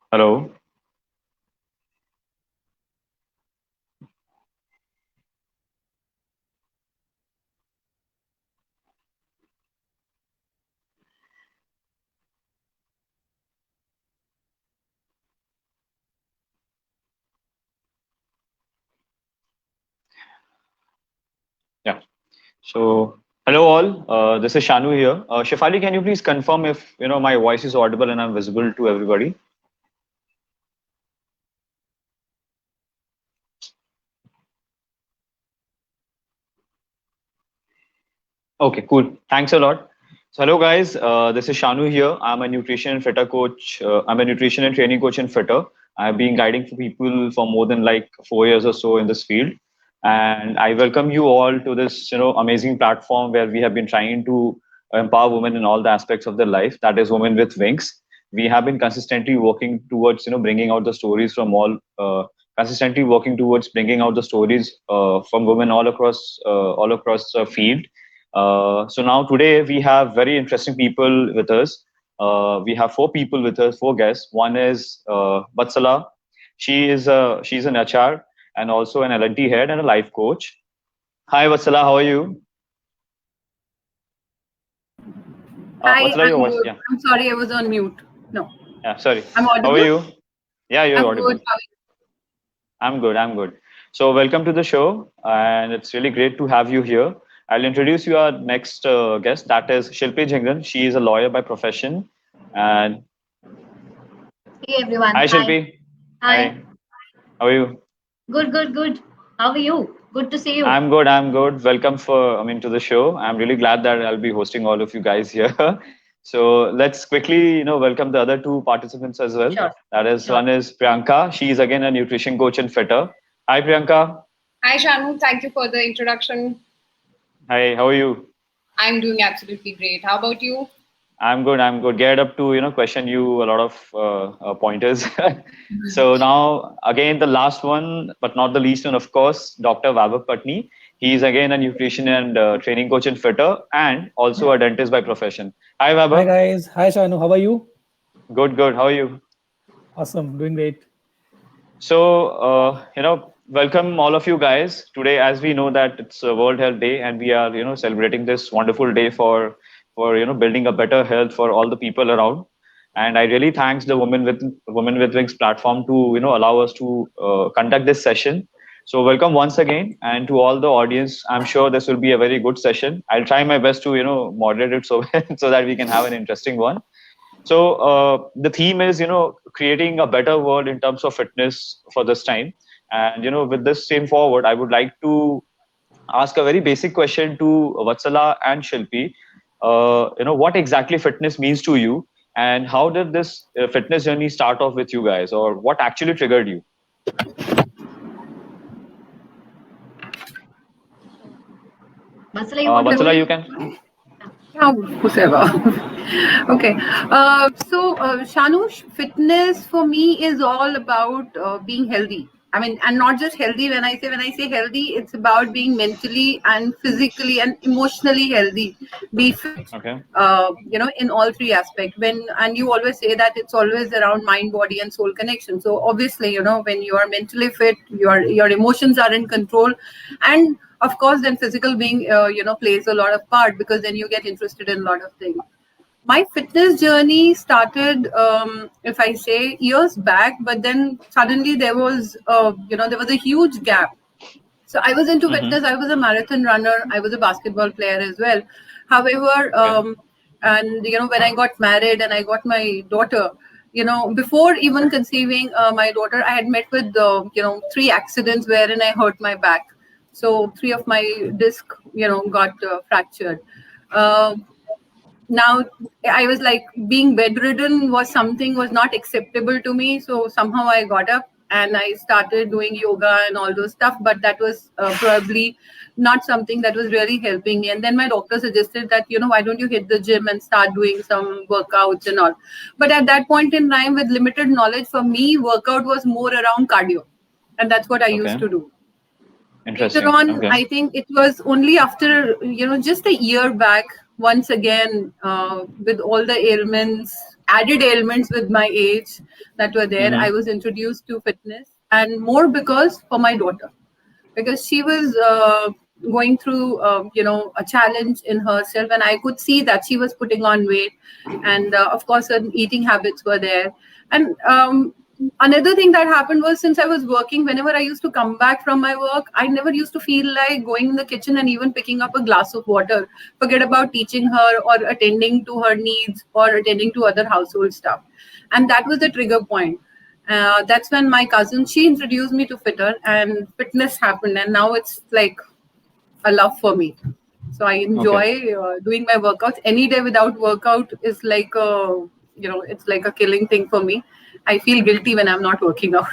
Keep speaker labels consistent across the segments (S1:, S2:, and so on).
S1: Hello. Yeah. So, hello all. This is Shanu here. Shefali, can you please confirm if my voice is audible and I'm visible to everybody? Okay, cool. Thanks a lot. So, hello guys. This is Shanu here. I'm a nutrition and fitter coach. I'm a nutrition and training coach and fitter. I've been guiding for people for more than like 4 years or so in this field, and I welcome you all to this amazing platform where we have been trying to empower women in all the aspects of their life. That is, Women with Wings. We have been consistently working towards bringing out the stories from consistently working towards bringing out the stories from women all across the field. So now today we have very interesting people with us. We have four people with us, four guests. One is Vatsala. She's an HR and also an L&T head and a life coach. Hi Vatsala, how are you?
S2: Hi,
S1: Vatsala, your
S2: I'm
S1: voice.
S2: good.
S1: Yeah,
S2: I'm sorry, I was on mute. No,
S1: yeah. Sorry.
S2: I'm
S1: How are
S2: audible.
S1: you? Yeah, you're
S2: I'm good.
S1: audible. I'm good. I'm good. So welcome to the show, and it's really great to have you here. I'll introduce you our next guest. That is Shilpi Jhingran. She is a lawyer by profession. And
S3: Hey everyone.
S1: hi,
S3: Hi.
S1: Shilpi.
S3: Hi.
S1: Hi. How are you?
S3: Good, good, good. How are you? Good to see you.
S1: I'm good. I'm good. Welcome to the show. I'm really glad that I'll be hosting all of you guys here. So let's quickly, welcome the other two participants as well.
S3: Sure.
S1: That is,
S3: Sure.
S1: one is Priyanka. She is again a nutrition coach and fitter. Hi, Priyanka.
S4: Hi, Shanu. Thank you for the introduction.
S1: Hi. How are you?
S4: I'm doing absolutely great. How about you?
S1: I'm good. I'm good. Geared up to question you a lot of pointers. So now again the last one, but not the least one, of course, Dr. Vaibhav Patni. He is again a nutrition and training coach and fitter, and also a dentist by profession. Hi,
S5: Hi
S1: Vaibhav.
S5: guys, hi Shanu, how are you?
S1: Good, good. How are you?
S5: Awesome, doing great.
S1: So, welcome all of you guys today. As we know that it's a World Health Day, and we are, celebrating this wonderful day for building a better health for all the people around. And I really thanks the Women with Wings platform to, allow us to conduct this session. So, welcome once again, and to all the audience. I'm sure this will be a very good session. I'll try my best to, moderate it so so that we can have an interesting one. So the theme is, creating a better world in terms of fitness for this time. And with this same forward, I would like to ask a very basic question to Vatsala and Shilpi. What exactly fitness means to you, and how did this fitness journey start off with you guys, or what actually triggered you?
S3: Masala, you want to go
S1: Vatsala,
S3: ahead?
S1: you can.
S2: Yeah, whosoever. Okay. Shanu, fitness for me is all about being healthy. I mean, and not just healthy. When I say healthy, it's about being mentally and physically and emotionally healthy. Be fit.
S1: Okay.
S2: In all three aspects. And you always say that it's always around mind, body, and soul connection. So obviously, when you are mentally fit, your emotions are in control, and of course then physical being plays a lot of part, because then you get interested in a lot of things. My fitness journey started, if I say, years back, but then suddenly there was a huge gap. So I was into
S1: Mm-hmm.
S2: fitness. I was a marathon runner. I was a basketball player as well. However,
S1: Okay.
S2: and when I got married and I got my daughter, before even conceiving my daughter, I had met with three accidents wherein I hurt my back. So three of my disc, got fractured. Uh, Now I was like, being bedridden was not acceptable to me. So somehow I got up and I started doing yoga and all those stuff, but that was probably not something that was really helping me. And then my doctor suggested that, why don't you hit the gym and start doing some workouts and all. But at that point in time, with limited knowledge, for me workout was more around cardio, and that's what I used
S1: Okay.
S2: to do. Later
S1: Interesting.
S2: on,
S1: Okay.
S2: I think it was only after, just a year back, once again, with all the ailments, added ailments with my age that were there. I was introduced to fitness, and more because for my daughter, because she was going through a challenge in herself, and I could see that she was putting on weight, and of course her eating habits were there. And another thing that happened was, since I was working, whenever I used to come back from my work, I never used to feel like going in the kitchen and even picking up a glass of water. Forget about teaching her or attending to her needs or attending to other household stuff. And that was the trigger point. That's when my cousin, she introduced me to fitter, and fitness happened, and now it's like a love for me. So I enjoy doing my workouts. Any day without workout is like it's like a killing thing for me. I feel guilty when I'm not working out.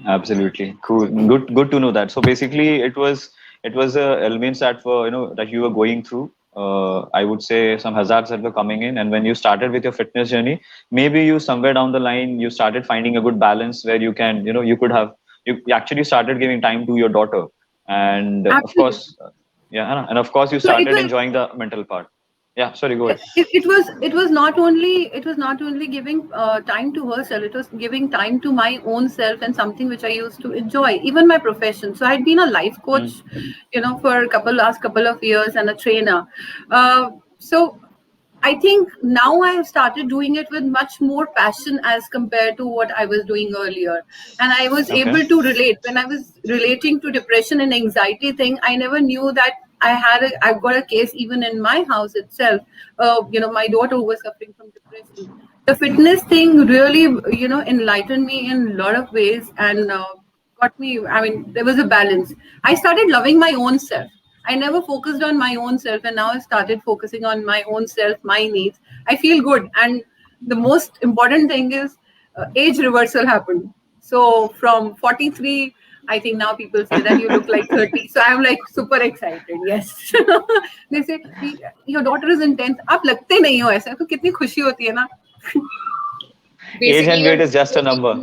S1: Absolutely. Cool. Good to know that. So basically it was elements that were, that you were going through. I would say some hazards that were coming in, and when you started with your fitness journey, maybe you somewhere down the line you started finding a good balance where you can, you actually started giving time to your daughter, and of course, and of course you started enjoying the mental part. Yeah, sorry, go ahead.
S2: It was not only giving time to herself. It was giving time to my own self, and something which I used to enjoy. Even my profession. So I'd been a life coach, for last couple of years, and a trainer. So I think now I have started doing it with much more passion as compared to what I was doing earlier. And I was able to relate. When I was relating to depression and anxiety thing, I never knew that I've got a case even in my house itself. My daughter who was suffering from depression. The fitness thing really, enlightened me in a lot of ways, and got me. I mean, there was a balance. I started loving my own self. I never focused on my own self, and now I started focusing on my own self, my needs. I feel good, and the most important thing is age reversal happened. So from 43. I think now people say that you look like 30. So I'm like super excited. Yes. They say, your daughter is in 10th. आप लगते नहीं हो ऐसा, तो कितनी खुशी होती है ना?
S1: Age and weight is just a number.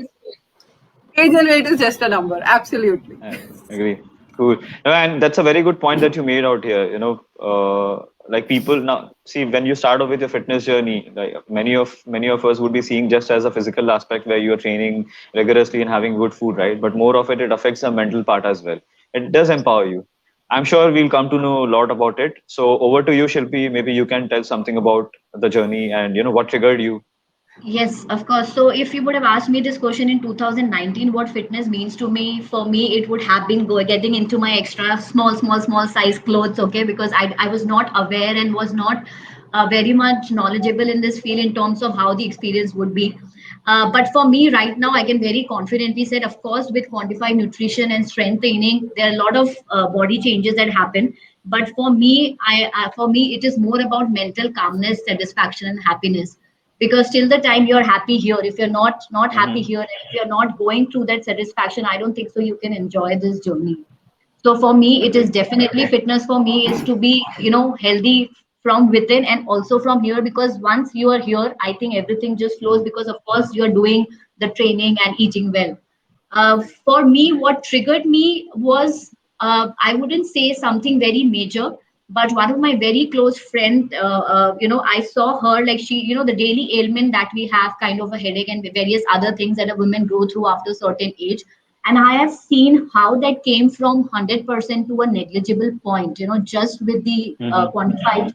S2: Age and weight is just a number. Absolutely.
S1: I agree. Cool. And that's a very good point that you made out here. Like people now see, when you start off with your fitness journey, like many of us would be seeing just as a physical aspect where you are training rigorously and having good food, right? But more of it affects the mental part as well. It does empower you. I'm sure we'll come to know a lot about it. So over to you, Shilpi. Maybe you can tell something about the journey and what triggered you.
S3: Yes, of course. So if you would have asked me this question in 2019, what fitness means to me, for me, it would have been getting into my extra small size clothes, okay? Because I was not aware and was not very much knowledgeable in this field in terms of how the experience would be. But for me right now, I can very confidently say, of course, with quantified nutrition and strength training, there are a lot of body changes that happen. But for me, it is more about mental calmness, satisfaction, and happiness. Because till the time you're happy here, if you're not happy here, if you're not going through that satisfaction, I don't think so you can enjoy this journey. So for me, it is definitely fitness for me is to be, healthy from within and also from here, because once you are here, I think everything just flows, because of course you're doing the training and eating well. For me, what triggered me was, I wouldn't say something very major, but one of my very close friend, I saw her, like she, the daily ailment that we have, kind of a headache and various other things that a woman go through after a certain age. And I have seen how that came from 100% to a negligible point, just with the quantified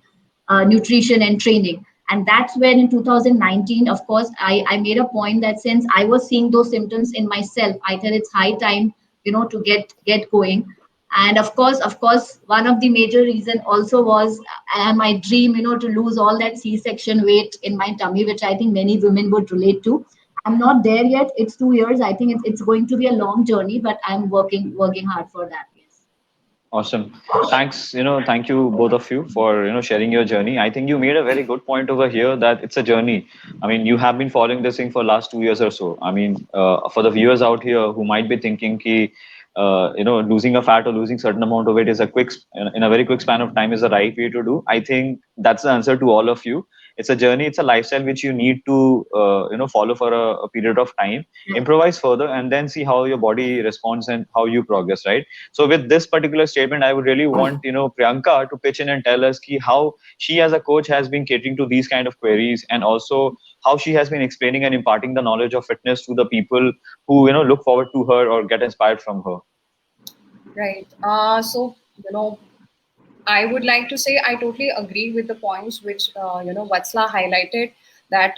S3: nutrition and training. And that's when in 2019, of course, I made a point that since I was seeing those symptoms in myself, I thought it's high time, to get going. And of course, one of the major reason also was my dream, to lose all that C-section weight in my tummy, which I think many women would relate to. I'm not there yet. It's 2 years. I think it's going to be a long journey, but I'm working hard for that. Yes.
S1: Awesome. Thanks. Thank you both of you for, sharing your journey. I think you made a very good point over here that it's a journey. I mean, you have been following this thing for last 2 years or so. I mean, for the viewers out here who might be thinking losing a fat or losing certain amount of weight is in a very quick span of time is the right way to do. I think that's the answer to all of you. It's a journey. It's a lifestyle which you need to, follow for a period of time, improvise further, and then see how your body responds and how you progress, right? So with this particular statement, I would really want, Priyanka to pitch in and tell us how she as a coach has been catering to these kind of queries, and also how she has been explaining and imparting the knowledge of fitness to the people who look forward to her or get inspired from her.
S4: Right. So, I would like to say I totally agree with the points which, Vatsala highlighted that,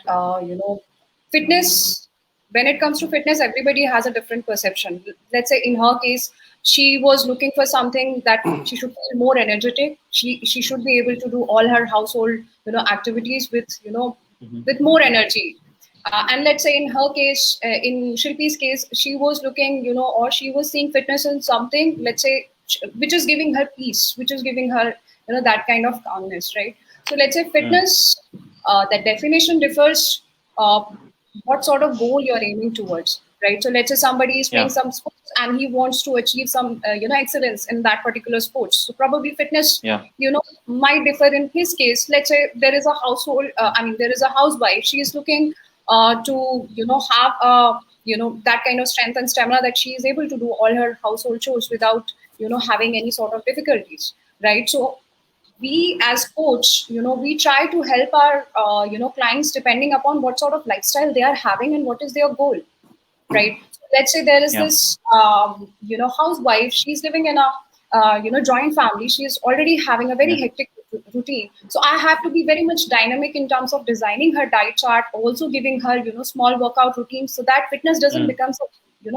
S4: fitness, when it comes to fitness, everybody has a different perception. Let's say in her case, she was looking for something that she should feel more energetic. She should be able to do all her household, activities with, with more energy. And let's say in her case, in Shilpi's case, she was looking, or she was seeing fitness in something, let's say, which is giving her peace, which is giving her, that kind of calmness, right? So let's say fitness, that definition differs, what sort of goal you're aiming towards, right? So let's say somebody is playing some sports and he wants to achieve some, excellence in that particular sports. So probably fitness, might differ in his case. Let's say there is a household, there is a housewife. She is looking to have that kind of strength and stamina that she is able to do all her household chores without having any sort of difficulties, right? So we as coach, we try to help our clients depending upon what sort of lifestyle they are having and what is their goal, right? So let's say there is this housewife. She's living in a joint family. She is already having a very hectic routine. So I have to be very much dynamic in terms of designing her diet chart, also giving her small workout routines, so that fitness doesn't become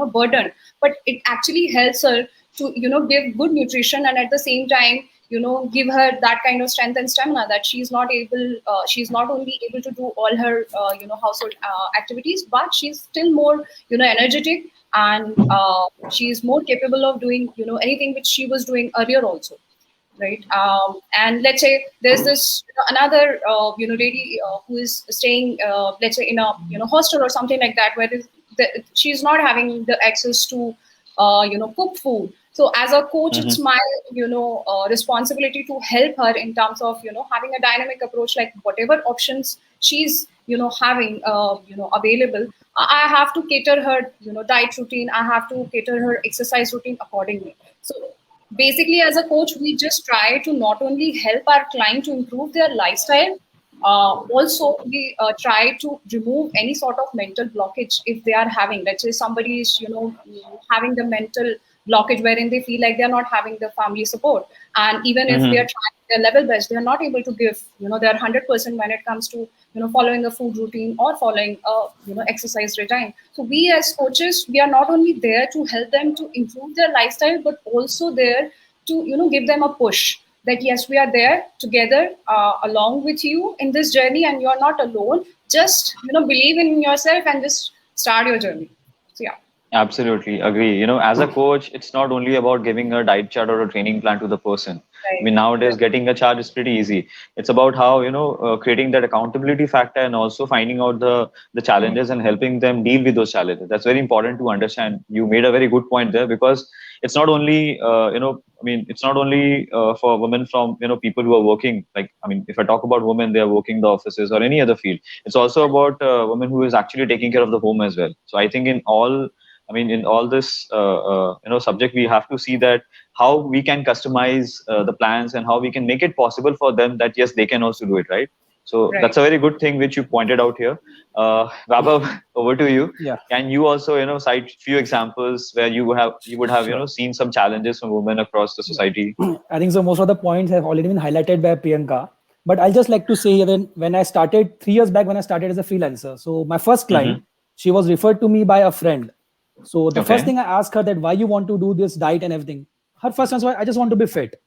S4: a burden, but it actually helps her to give good nutrition, and at the same time give her that kind of strength and stamina that she's not only able to do all her household activities, but she's still more energetic, and she's more capable of doing anything which she was doing earlier also, right? And let's say there's this another lady who is staying let's say in a hostel or something like that, where she's not having the access to cook food. So as a coach, it's my responsibility to help her in terms of having a dynamic approach, like whatever options she's having available, I have to cater her diet routine, I have to cater her exercise routine accordingly. So basically, as a coach, we just try to not only help our client to improve their lifestyle, also we try to remove any sort of mental blockage if they are having. Let's say somebody is having the mental blockage wherein they feel like they're not having the family support, and even if they're trying their level best, they're not able to give their 100% when it comes to following a food routine or following a exercise routine. So we as coaches, we are not only there to help them to improve their lifestyle, but also there to give them a push that yes, we are there together along with you in this journey, and you're not alone. Just believe in yourself and just start your journey. So yeah.
S1: Absolutely agree. As a coach, it's not only about giving a diet chart or a training plan to the person.
S4: Right.
S1: I mean, nowadays getting a chart is pretty easy. It's about how creating that accountability factor, and also finding out the challenges and helping them deal with those challenges. That's very important to understand. You made a very good point there, because it's not only it's not only for women from people who are working. Like, I mean, if I talk about women, they are working the offices or any other field. It's also about women who is actually taking care of the home as well. So I think in all this subject, we have to see that how we can customize the plans and how we can make it possible for them that yes, they can also do it, right? So that's a very good thing which you pointed out here. Vaibhav, over to you.
S5: Yeah.
S1: Can you also cite few examples where you would have seen some challenges from women across the society?
S5: I think so. Most of the points have already been highlighted by Priyanka. But I'll just like to say, when I started 3 years back, when I started as a freelancer, so my first client, she was referred to me by a friend. So the first thing I asked her, that why you want to do this diet and everything. Her first answer was, I just want to be fit.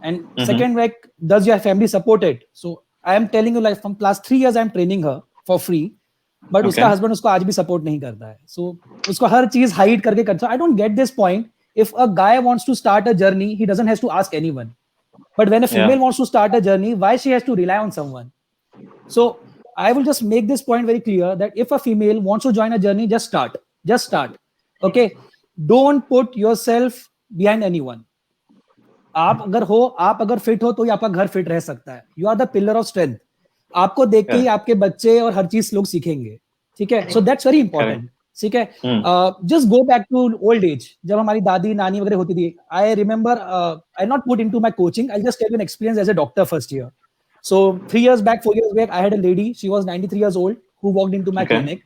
S5: And second, like, does your family support it? So I am telling you, like, from last 3 years, I am training her for free. But उसका husband उसको आज भी support नहीं करता है. So उसको हर चीज hide करके करता. So I don't get this point. If a guy wants to start a journey, he doesn't have to ask anyone. But when a female wants to start a journey, why she has to rely on someone? So I will just make this point very clear, that if a female wants to join a journey, just start. Just start. Okay? Don't put yourself behind anyone. आप अगर fit हो तो ही आपका घर fit रह सकता है. You are the pillar of strength. आपको देख के ही आपके बच्चे और हर चीज लोग सीखेंगे. ठीक है? So that's very important. ठीक है? Just go back to old age. जब हमारी दादी नानी वगैरह होती थी. I remember, I not put into my coaching. I'll just tell you an experience as a doctor first year. So 3 years back, 4 years back, I had a lady. She was 93 years old, who walked into my
S1: Okay.
S5: clinic.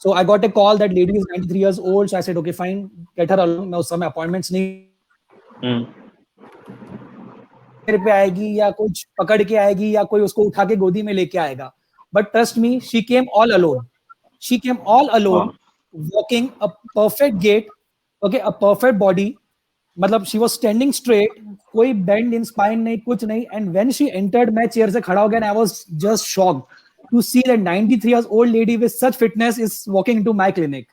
S5: So I got a call that lady is 93 years old. So I said, okay, fine, get her along. मैं उस समय appointments नहीं
S1: Hmm.
S5: मेरे पे आएगी या कुछ पकड़ के आएगी या कोई उसको उठा के गोदी में लेके आएगा. But trust me, she came all alone. She came all alone, walking a perfect gait, okay, a perfect body. मतलब she was standing straight, कोई bend in spine नहीं, कुछ नहीं. And when she entered, मैं chair से खड़ा हो गया and I was just shocked to see that 93 years old lady with such fitness is walking into my clinic.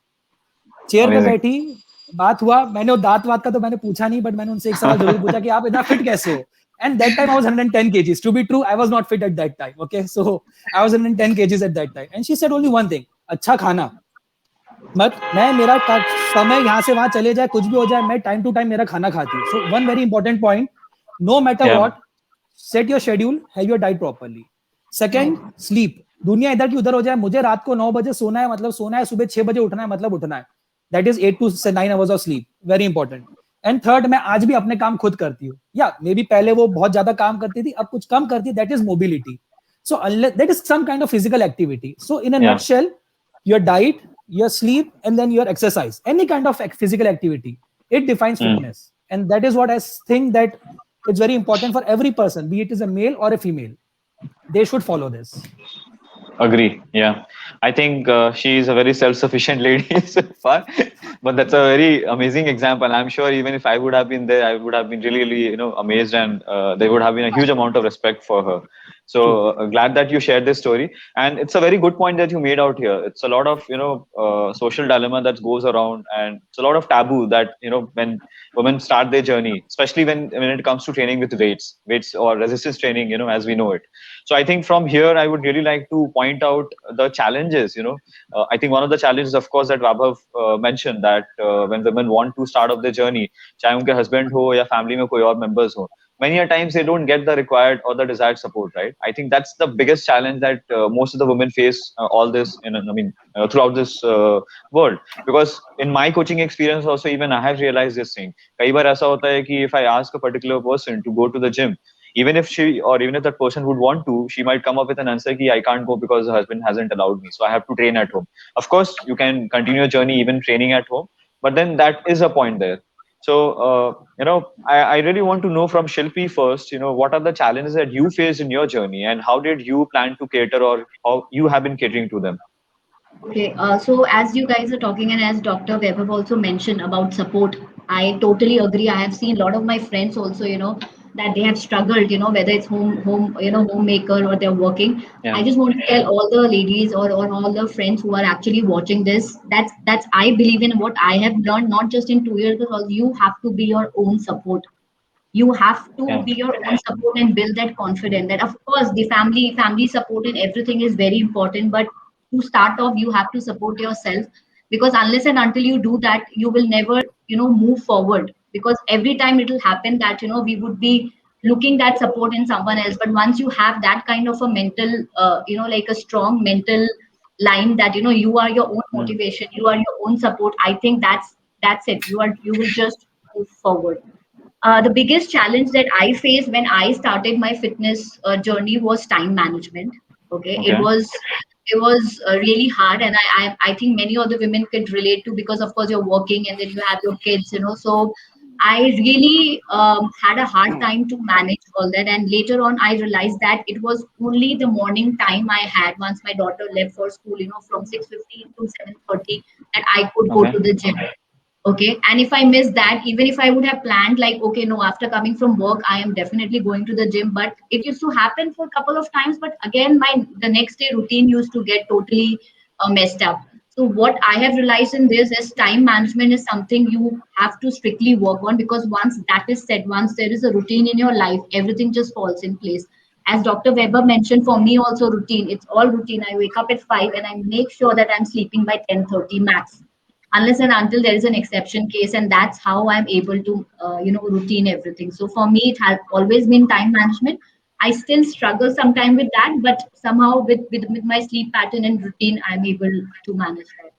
S5: Chair पे
S1: Amazing.
S5: बैठी, बात हुआ. मैंने वो दांत वात का तो मैंने पूछा नहीं, बट मैंने उनसे एक सवाल जरूर पूछा कि आप इतना फिट कैसे हो. And that time I was 110 kgs. To be true, I was not fit at that time. Okay, so I was 110 kgs at that time. And she said only one thing: अच्छा खाना. मत मैं मेरा समय यहाँ से वहां चले जाए, कुछ भी हो जाए, मैं टाइम टू टाइम मेरा खाना खाती हूँ. So one very important point: no matter
S1: Yeah.
S5: what, set your schedule, have your diet properly. Second, sleep. दुनिया इधर की उधर हो जाए, मुझे रात को 9 बजे सोना है मतलब सोना है, सुबह 6 बजे उठना है मतलब उठना है. That is 8 to 9 hours of sleep. Very important. And third, मैं आज भी अपने काम खुद करती हूँ. या मे बी पहले वो बहुत ज्यादा काम करती थी, अब कुछ कम करती है. That is mobility. So that is some kind of physical activity. So in a nutshell, your diet, your sleep, and then your exercise, any kind of physical activity, it defines fitness. And that is what I think that it's very important for every person, be it is a male or a female. They should follow this.
S1: Agree. Yeah, I think she is a very self-sufficient lady so far, but that's a very amazing example. I'm sure even if I would have been there, I would have been really amazed, and there would have been a huge amount of respect for her. So glad that you shared this story, and it's a very good point that you made out here. It's a lot of social dilemma that goes around, and it's a lot of taboo that when women start their journey, especially when it comes to training with weights or resistance training, as we know it. So I think from here, I would really like to point out the challenges. I think one of the challenges, of course, that Vaibhav mentioned, that when women want to start off their journey, चाहे उनके husband हो या family में कोई और members हो, many a times they don't get the required or the desired support, right? I think that's the biggest challenge that most of the women face all this throughout this world. Because in my coaching experience also, even I have realized this thing. कई बार ऐसा होता है कि if I ask a particular person to go to the gym, even if that person would want to, she might come up with an answer ki I can't go because the husband hasn't allowed me, so I have to train at home. Of course, you can continue your journey even training at home, but then that is a point there. So I really want to know from Shilpi first, what are the challenges that you faced in your journey, and how did you plan to cater, or how you have been catering to them?
S3: Okay, so as you guys are talking, and as Dr. Vaibhav also mentioned about support, I totally agree. I have seen a lot of my friends also, that they have struggled, whether it's homemaker or they're working.
S1: Yeah.
S3: I just want to tell all the ladies or all the friends who are actually watching this, that's I believe in what I have learned, not just in 2 years, because you have to be your own support. You have to
S1: Yeah.
S3: be your own support and build that confidence. That of course the family support and everything is very important, but to start off you have to support yourself, because unless and until you do that, you will never move forward, because every time it will happen that we would be looking that support in someone else. But once you have that kind of a mental like a strong mental line that you are your own motivation, you are your own support, I think that's it. You will just move forward. The biggest challenge that I faced when I started my fitness journey was time management. Okay,
S1: Okay.
S3: it was really hard, and I think many other women could relate to, because of course you're working and then you have your kids, So I really had a hard time to manage all that, and later on I realized that it was only the morning time I had once my daughter left for school, from 6:15 to 7:30, that I could go
S1: Okay.
S3: to the gym. Okay, and if I miss that, even if I would have planned like, okay, no, after coming from work I am definitely going to the gym, but it used to happen for a couple of times, but again the next day routine used to get totally messed up. So what I have realized in this is time management is something you have to strictly work on, because once that is set, once there is a routine in your life, everything just falls in place. As Dr. Weber mentioned, for me also routine, it's all routine. I wake up at 5 and I make sure that I'm sleeping by 10:30 max, unless and until there is an exception case, and that's how I'm able to routine everything. So for me it has always been time management. I still struggle sometimes with that, but somehow with my sleep pattern and routine I'm able to manage that.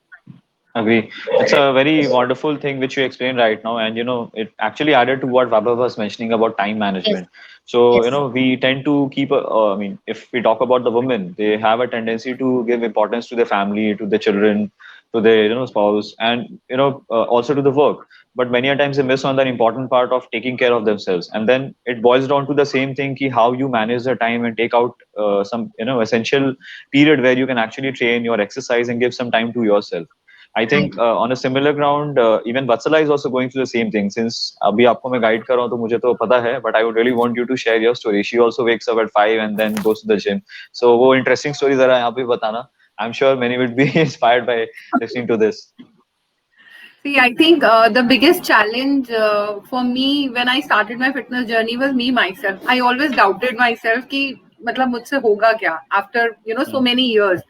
S1: Agree. It's a very wonderful thing which you explained right now, and it actually added to what Vaibhav was mentioning about time
S3: Yes,
S1: management. So
S3: yes,
S1: we tend to keep. I mean, if we talk about the women, they have a tendency to give importance to their family, to their children, to their spouse, and also to the work. But many a times they miss on the important part of taking care of themselves, and then it boils down to the same thing: ki how you manage the time and take out some essential period where you can actually train your exercise and give some time to yourself. I
S3: right.
S1: think on a similar ground, even Vatsala is also going through the same thing. Since अभी आपको मैं guide कर रहा हूँ तो मुझे तो पता है, but I would really want you to share your story. She also wakes up at 5 and then goes to the gym. So वो interesting story जरा यहाँ पे बताना. I'm sure many would be inspired by listening to this.
S2: See, I think the biggest challenge for me when I started my fitness journey was me myself. I always doubted myself कि मतलब मुझसे होगा क्या after so many years.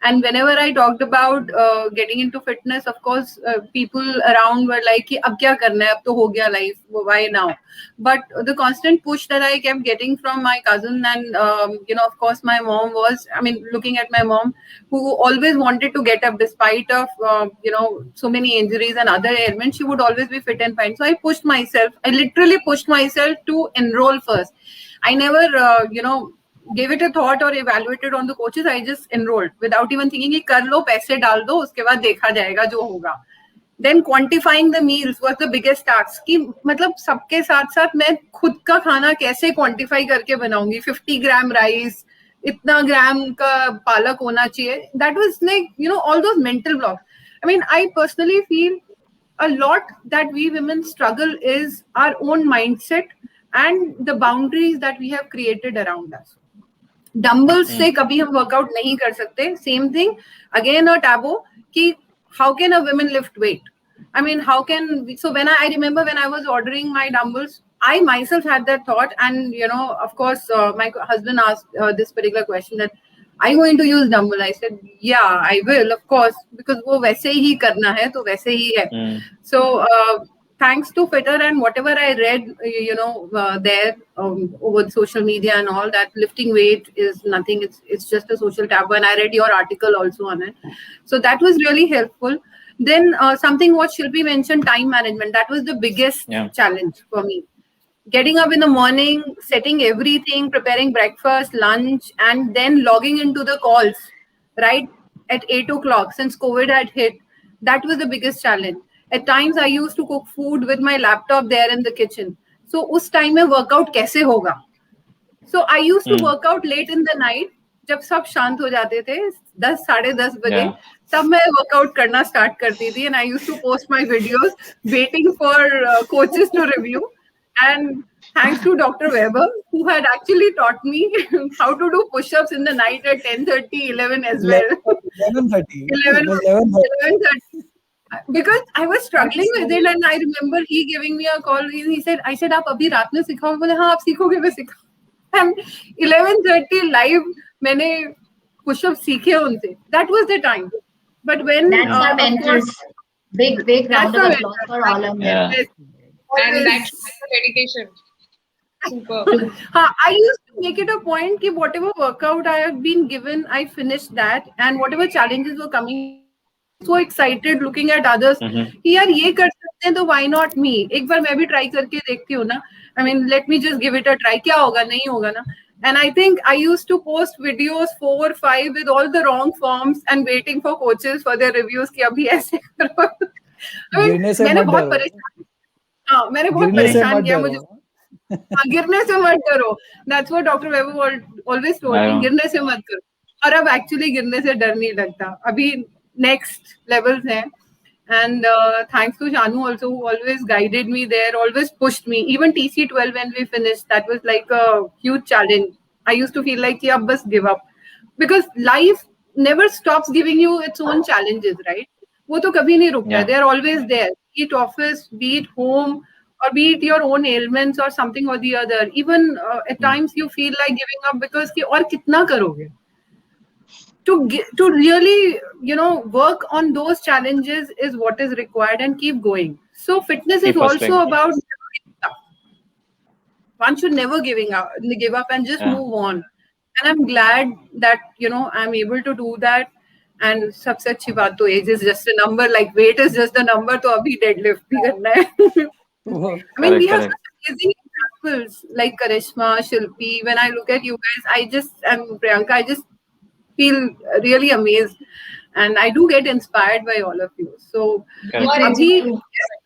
S2: And whenever I talked about getting into fitness, of course, people around were like कि अब क्या करना है, अब तो हो गया life, why now? But the constant push that I kept getting from my cousin and of course my mom was, I mean, looking at my mom who always wanted to get up despite of so many injuries and other ailments, she would always be fit and fine. So I pushed myself. I literally pushed myself to enroll first. I never gave it a thought or evaluated on the coaches. I just enrolled without even thinking कि कर लो, पैसे डाल दो, उसके बाद देखा जाएगा जो होगा. Then quantifying the meals was the biggest task. कि मतलब सबके साथ साथ मैं खुद का खाना कैसे quantify करके बनाऊंगी. 50 ग्राम राइस, इतना ग्राम का पालक होना चाहिए. That was like all those mental blocks. I mean, I personally feel a lot that we women struggle is our own mindset and the boundaries that we have created around us. Dumbbells से कभी हम workout नहीं कर सकते. Same thing again a taboo कि how can a women lift weight. I mean, how can so when I remember when I was ordering my dumbbells, I myself had that thought, and of course, my husband asked this particular question that, are you going to use dumbbell? I said, yeah, I will, of course, because वो वैसे ही करना है तो वैसे ही है. So thanks to Fitter and whatever I read, there over social media and all, that lifting weight is nothing. It's just a social taboo. And I read your article also on it, so that was really helpful. Then something what Shilpi mentioned, time management. That was the biggest challenge for me. Getting up in the morning, setting everything, preparing breakfast, lunch, and then logging into the calls right at 8 o'clock since COVID had hit. That was the biggest challenge. At times, I used to cook food with my laptop there in the kitchen. So, उस time में workout कैसे होगा? So, I used to work out late in the night. जब सब शांत हो जाते थे 10 साढ़े 10 बजे, तब मैं वर्कआउट करना स्टार्ट करती थी. And I used to post my videos waiting for coaches to review. And thanks to Dr. Weber, who had actually taught me how to do push-ups in the night at 10:30, 11 as well.
S5: 11:30.
S2: 11,
S5: It was 11:30.
S2: 11:30. Because I was struggling with it, and I remember he giving me a call. He said, I said, आप अभी रात में सिखाओगे? बोले हाँ, आप सीखोगे, मैं सिखा. And 11:30 live, मैंने push-ups सीखे उनसे. That was the time. But when
S3: That's our mentors. Big round of
S2: that's
S3: applause for all of them.
S4: And that's dedication. Super.
S2: I used to make it a point that whatever workout I have been given, I finished that, and whatever challenges were coming, so excited looking at others कि यार ये कर सकते हैं तो why not me? एक बार मैं भी try करके देखती हूँ ना. I mean, let me just give it a try. क्या होगा, नहीं होगा ना. And I think I used to post videos 4 or 5 with all the wrong forms and waiting for coaches for their reviews कि अभी ऐसे करो. I mean, मैंने बहुत परेशान किया मुझे. गिरने से मत डरो. That's what Dr. Weber always told me. गिरने से मत करो. और अब actually गिरने से डर नहीं लगता. अभी next levels हैं. And thanks to Shanu also, who always guided me there, always pushed me. Even TC12 when we finished, that was like a huge challenge. I used to feel like कि अब बस give up. Because life never stops giving you its own challenges, right? वो तो कभी नहीं रुकता. They are always there. Be it office, be it home, or be it your own ailments or something or the other. Even at times you feel like giving up because कि और कितना करोगे? To really work on those challenges is what is required, and keep going. So fitness is also about never giving up. One should never give up and just move on. And I'm glad that I'm able to do that. And सबसे अच्छी बात तो age is just a number, like weight is just a number, तो अभी deadlift भी करना है. I mean, we have
S1: Correct.
S2: such amazing examples like Karishma, Shilpi. When I look at you guys, and Priyanka, I just feel really amazed, and I do get inspired by all of you. So
S1: Correct.
S2: अभी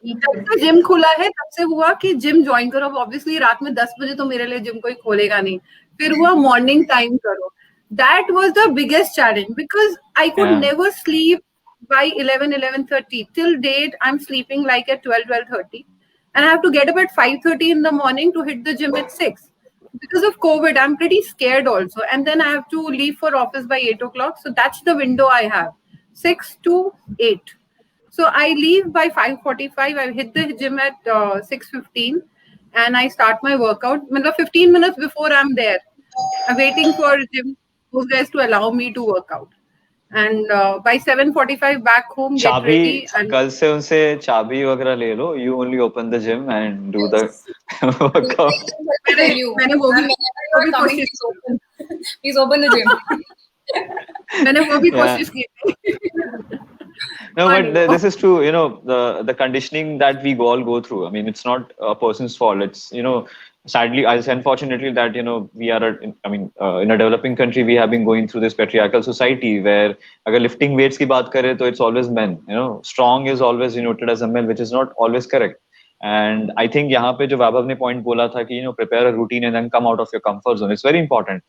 S2: जब से gym खुला है तब से हुआ कि gym join करो. ऑब्वियसली रात में 10 बजे तो मेरे लिए जिम कोई खोलेगा नहीं. फिर हुआ मॉर्निंग टाइम करो. That was the biggest challenge because I could
S1: Yeah.
S2: never sleep by 11:30. Till date, I'm sleeping like at 12:30, and I have to get up at 5:30 in the morning to hit the gym at 6. Because of COVID, I'm pretty scared also, and then I have to leave for office by 8 o'clock. So that's the window I have, 6 to 8. So I leave by 5:45. I hit the gym at 6:15, and I start my workout. 15 minutes before I'm there, I'm waiting for gym those guys to allow me to work out. And by 7:45 back home, get
S1: चाबी
S2: ready. And
S1: कल से उनसे चाबी वगैरह ले लो. You only open the gym and do the workout.
S2: मैंने वो भी कोशिश
S4: Please open the gym.
S2: मैंने वो भी
S1: Yeah.
S2: कोशिश की थी.
S1: No, but
S2: Funny.
S1: this is true. You know, the conditioning that we all go through. I mean, it's not a person's fault. It's, you know, sadly, unfortunately, that, you know, we are, in a developing country, we have been going through this patriarchal society where, अगर lifting weights की बात करें, तो it's always men. You know, strong is always denoted as a male, which is not always correct. And I think यहाँ पे जो वैभव ने point बोला था कि, you know, prepare a routine and then come out of your comfort zone. It's very important.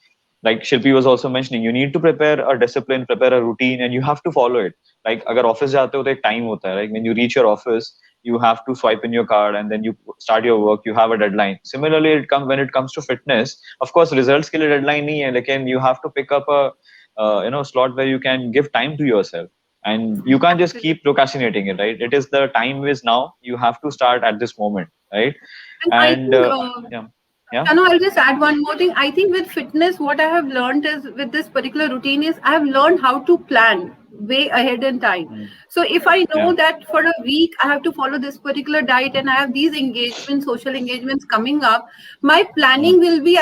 S1: Like Shilpi was also mentioning, you need to prepare a discipline, prepare a routine, and you have to follow it. Like अगर office जाते हो तो एक time होता है. Like when you reach your office, you have to swipe in your card and then you start your work. You have a deadline. Similarly, when it comes to fitness, of course, results के लिए deadline नहीं है, लेकिन you have to pick up a slot where you can give time to yourself. And you can't just keep procrastinating it, right? It is the time is now. You have to start at this moment, right?
S2: And I think,
S1: yeah. Yeah.
S2: No, I'll just add one more thing. I think with fitness, what I have learned is with this particular routine is I have learned how to plan way ahead in time. So if I know that for a week I have to follow this particular diet and I have these engagements, social engagements coming up, my planning will be,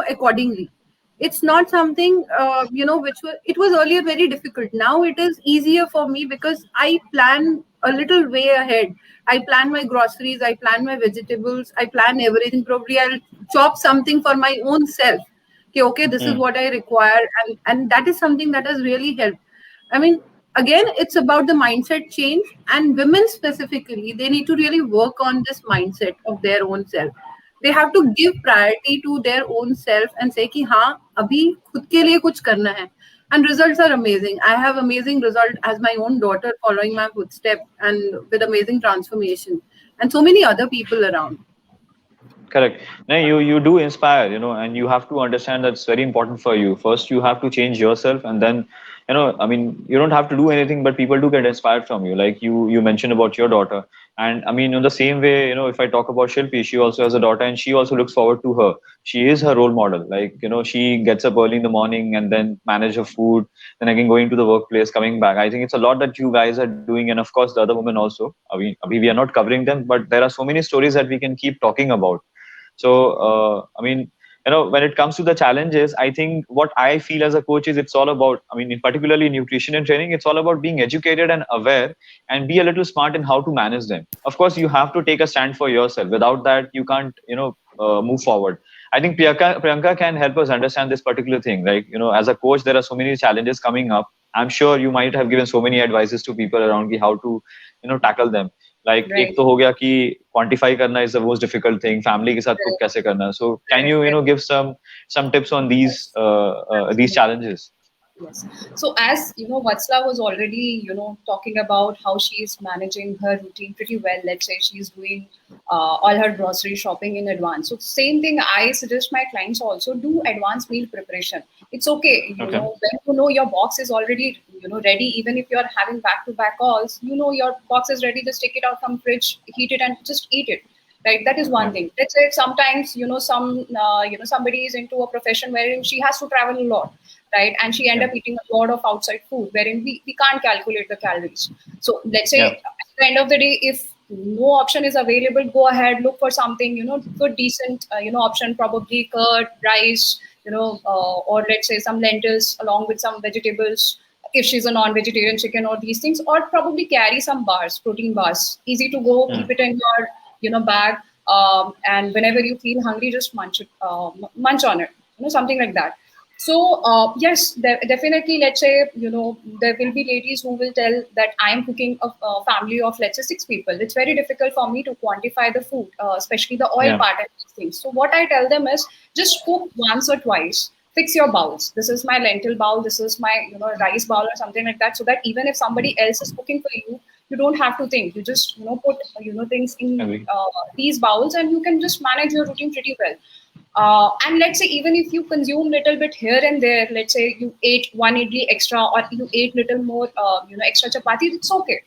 S2: accordingly. It's not something, it was earlier very difficult. Now it is easier for me because I plan a little way ahead. I plan my groceries, I plan my vegetables, I plan everything. Probably I'll chop something for my own self. Okay, this is what I require. And that is something that has really helped. I mean, again, it's about the mindset change, and women specifically, they need to really work on this mindset of their own self. They have to give priority to their own self and say कि हाँ अभी खुद के लिए कुछ करना है. And results are amazing. I have amazing result as my own daughter following my footstep and with amazing transformation, and so many other people around.
S1: Correct. No, you do inspire, you know, and you have to understand that's very important for you. First, you have to change yourself, and then, you know, I mean, you don't have to do anything, but people do get inspired from you. Like you mentioned about your daughter, and I mean, in the same way, you know, if I talk about Shilpi, she also has a daughter, and she also looks forward to her. She is her role model. Like, you know, she gets up early in the morning and then manage her food, then again going to the workplace, coming back. I think it's a lot that you guys are doing, and of course, the other women also. I mean, we are not covering them, but there are so many stories that we can keep talking about. So, I mean, you know, when it comes to the challenges, I think what I feel as a coach is it's all about, I mean, in particularly nutrition and training, it's all about being educated and aware and be a little smart in how to manage them. Of course, you have to take a stand for yourself. Without that, you can't, you know, move forward. I think Priyanka can help us understand this particular thing. Like, you know, as a coach, there are so many challenges coming up. I'm sure you might have given so many advices to people around you how to, you know, tackle them. Like
S4: Right.
S1: एक तो हो गया कि quantify करना is the most difficult thing. Family के साथ cook कैसे करना. So can you know give some tips on these challenges?
S4: Yes. So as you know, Vatsala was already, talking about how she is managing her routine pretty well. Let's say she's doing all her grocery shopping in advance. So same thing I suggest my clients also do advanced meal preparation. It's okay, you know, when you know your box is already, ready, even if you're having back-to-back calls, your box is ready, just take it out from fridge, heat it and just eat it. Right, that is one thing. Let's say sometimes somebody is into a profession wherein she has to travel a lot, right? And she end up eating a lot of outside food wherein we can't calculate the calories. So let's say at the end of the day, if no option is available, go ahead, look for something, good, decent, option, probably curd, rice, or let's say some lentils along with some vegetables. if she's a non-vegetarian, chicken or these things, or probably carry some bars, protein bars, easy to go, keep it in your bag, and whenever you feel hungry, just munch on it, something like that. So yes, definitely, let's say, there will be ladies who will tell that I'm cooking a family of, let's say, 6 people. It's very difficult for me to quantify the food, especially the oil part and these things. So what I tell them is just cook once or twice. Fix your bowls. This is my lentil bowl. This is my rice bowl or something like that. So that even if somebody else is cooking for you, you don't have to think. You just put things in these bowls, and you can just manage your routine pretty well. And let's say even if you consume little bit here and there, let's say you ate 1 idli extra, or you ate little more extra chapati, it's okay.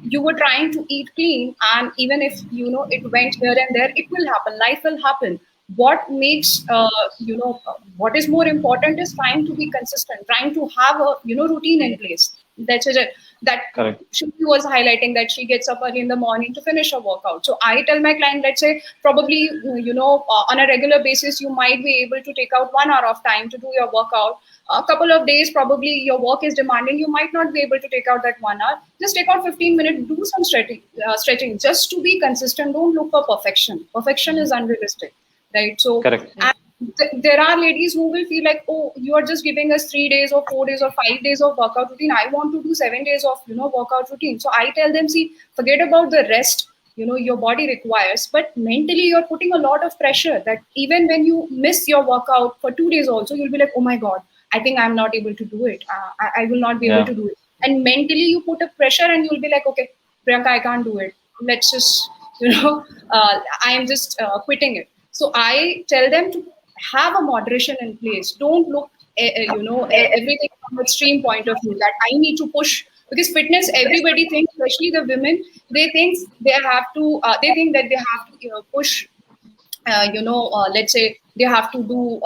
S4: You were trying to eat clean, and even if it went here and there, it will happen. Life will happen. What makes what is more important is trying to be consistent, trying to have a routine in place. That's it. That she was highlighting that she gets up early in the morning to finish her workout. So I tell my client, let's say probably on a regular basis, you might be able to take out 1 hour of time to do your workout. A couple of days, probably your work is demanding, you might not be able to take out that 1 hour. Just take out 15 minutes, do some stretching, just to be consistent. Don't look for perfection. Perfection is unrealistic, right? So there are ladies who will feel like, oh, you are just giving us 3 days or 4 days or 5 days of workout routine. I want to do 7 days of workout routine. So I tell them, see, forget about the rest your body requires, but mentally you're putting a lot of pressure that even when you miss your workout for 2 days also, you'll be like, oh my god, I think I'm not able to do it. I will not be able to do it. And mentally you put a pressure, and you'll be like, okay, Priyanka, I can't do it. Let's just I am just quitting it. So I tell them to have a moderation in place. Don't look everything from an extreme point of view, that I need to push, because fitness, everybody thinks, especially the women, they think they have to push let's say they have to do